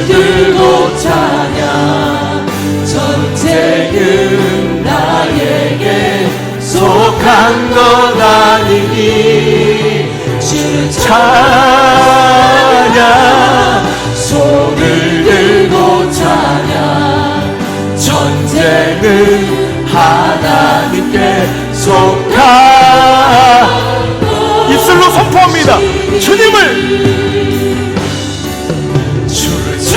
들고 찬양 전쟁은 나에게 속한 것 아니니 주를 찬양 손을 들고 찬양 전쟁은 하나님께 속한 입술로 선포합니다. 주님을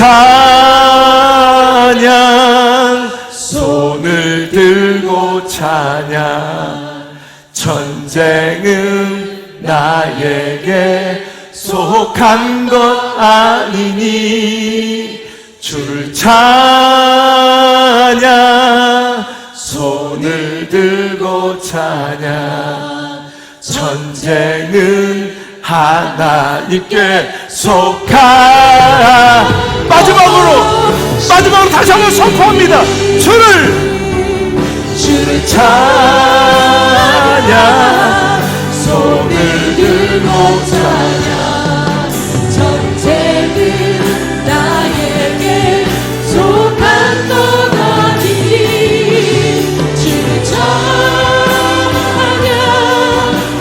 찬양 손을 들고 찬양 전쟁은 나에게 속한 것 아니니 주를 찬양 손을 들고 찬양 전쟁은 하나님께 속한. 마지막으로 다시 한번 선포합니다. 주를 찬양 손을 들고 찬양 전쟁은 나에게 속한 것 아니니 주를 찬양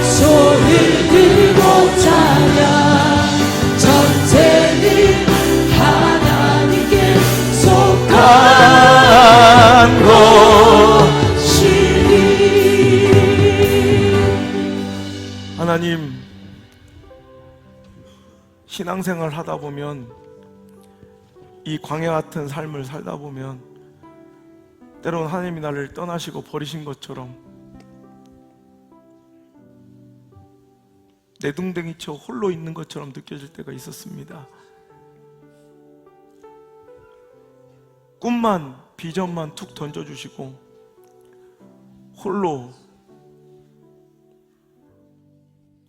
손을 들고 찬양 전쟁은 하나님께 속한 것이니. 하나님, 신앙생활 하다 보면 이 광야 같은 삶을 살다 보면 때로는 하나님이 나를 떠나시고 버리신 것처럼 내둥댕이쳐 홀로 있는 것처럼 느껴질 때가 있었습니다. 꿈만, 비전만 툭 던져주시고 홀로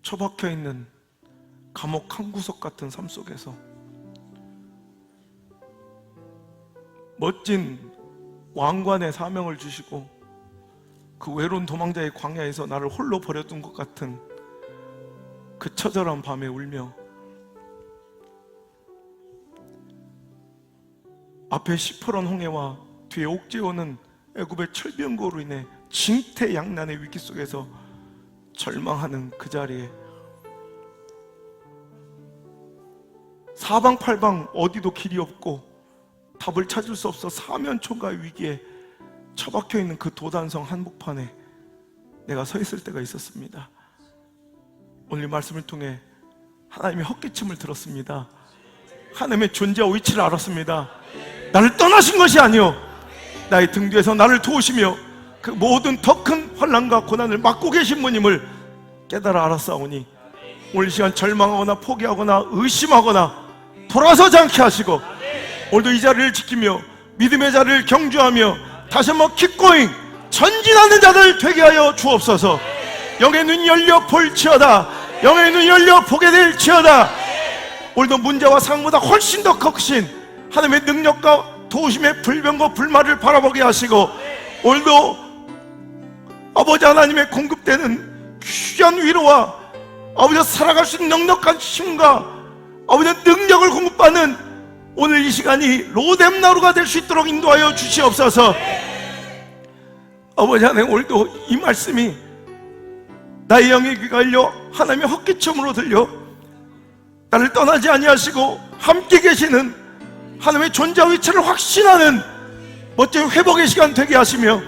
처박혀 있는 감옥 한 구석 같은 삶 속에서 멋진 왕관의 사명을 주시고 그 외로운 도망자의 광야에서 나를 홀로 버려둔 것 같은 그 처절한 밤에 울며 앞에 시퍼런 홍해와 뒤에 옥죄오는 애굽의 철병거로 인해 징태양난의 위기 속에서 절망하는 그 자리에 사방팔방 어디도 길이 없고 답을 찾을 수 없어 사면초가 위기에 처박혀 있는 그 도단성 한복판에 내가 서 있을 때가 있었습니다. 오늘 이 말씀을 통해 하나님의 헛기침을 들었습니다. 하나님의 존재와 위치를 알았습니다. 나를 떠나신 것이 아니요 나의 등 뒤에서 나를 도우시며 그 모든 더 큰 환난과 고난을 막고 계신 분임을 깨달아 알았사오니 오늘 이 시간 절망하거나 포기하거나 의심하거나 돌아서지 않게 하시고 오늘도 이 자리를 지키며 믿음의 자리를 경주하며 다시 한번 keep going 전진하는 자들 되게 하여 주옵소서. 영의 눈 열려 볼지어다. 영의 눈 열려 보게 될지어다. 오늘도 문제와 상황보다 훨씬 더 크신 하나님의 능력과 도우심의 불변과 불말을 바라보게 하시고 오늘도 아버지 하나님의 공급되는 귀한 위로와 아버지가 살아갈 수 있는 넉넉한 힘과 아버지의 능력을 공급받는 오늘 이 시간이 로뎀나루가 될 수 있도록 인도하여 주시옵소서. 아버지 하나님 오늘도 이 말씀이 나의 영의 귀가 열려 하나님의 헛기침으로 들려 나를 떠나지 아니하시고 함께 계시는 하나님의 존재와 위치를 확신하는 멋진 회복의 시간 되게 하시며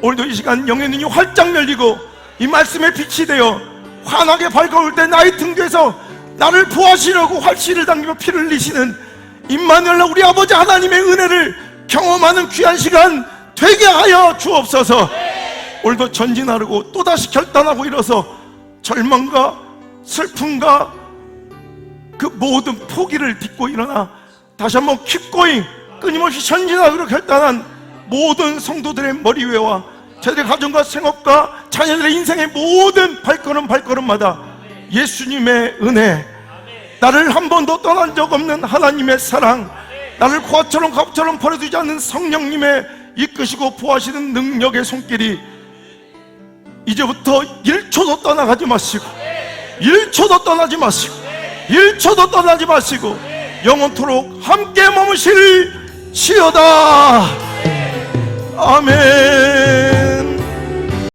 오늘도 이 시간 영의 눈이 활짝 열리고 이 말씀에 빛이 되어 환하게 밝아올 때 나의 등 뒤에서 나를 보호하시려고 활시를 당기며 피를 흘리시는 임마누엘 우리 아버지 하나님의 은혜를 경험하는 귀한 시간 되게 하여 주옵소서. 오늘도 전진하고 또다시 결단하고 일어서 절망과 슬픔과 그 모든 포기를 딛고 일어나 다시 한번 keep going 끊임없이 전진하기로 결단한 모든 성도들의 머리 위와 저희들의 가정과 생업과 자녀들의 인생의 모든 발걸음마다 예수님의 은혜, 나를 한 번도 떠난 적 없는 하나님의 사랑, 나를 고아처럼 갑처럼 버려두지 않는 성령님의 이끄시고 보호하시는 능력의 손길이 이제부터 1초도 떠나가지 마시고 1초도 떠나지 마시고 1초도 떠나지 마시고 영원토록 함께 머무실지어다. 아멘.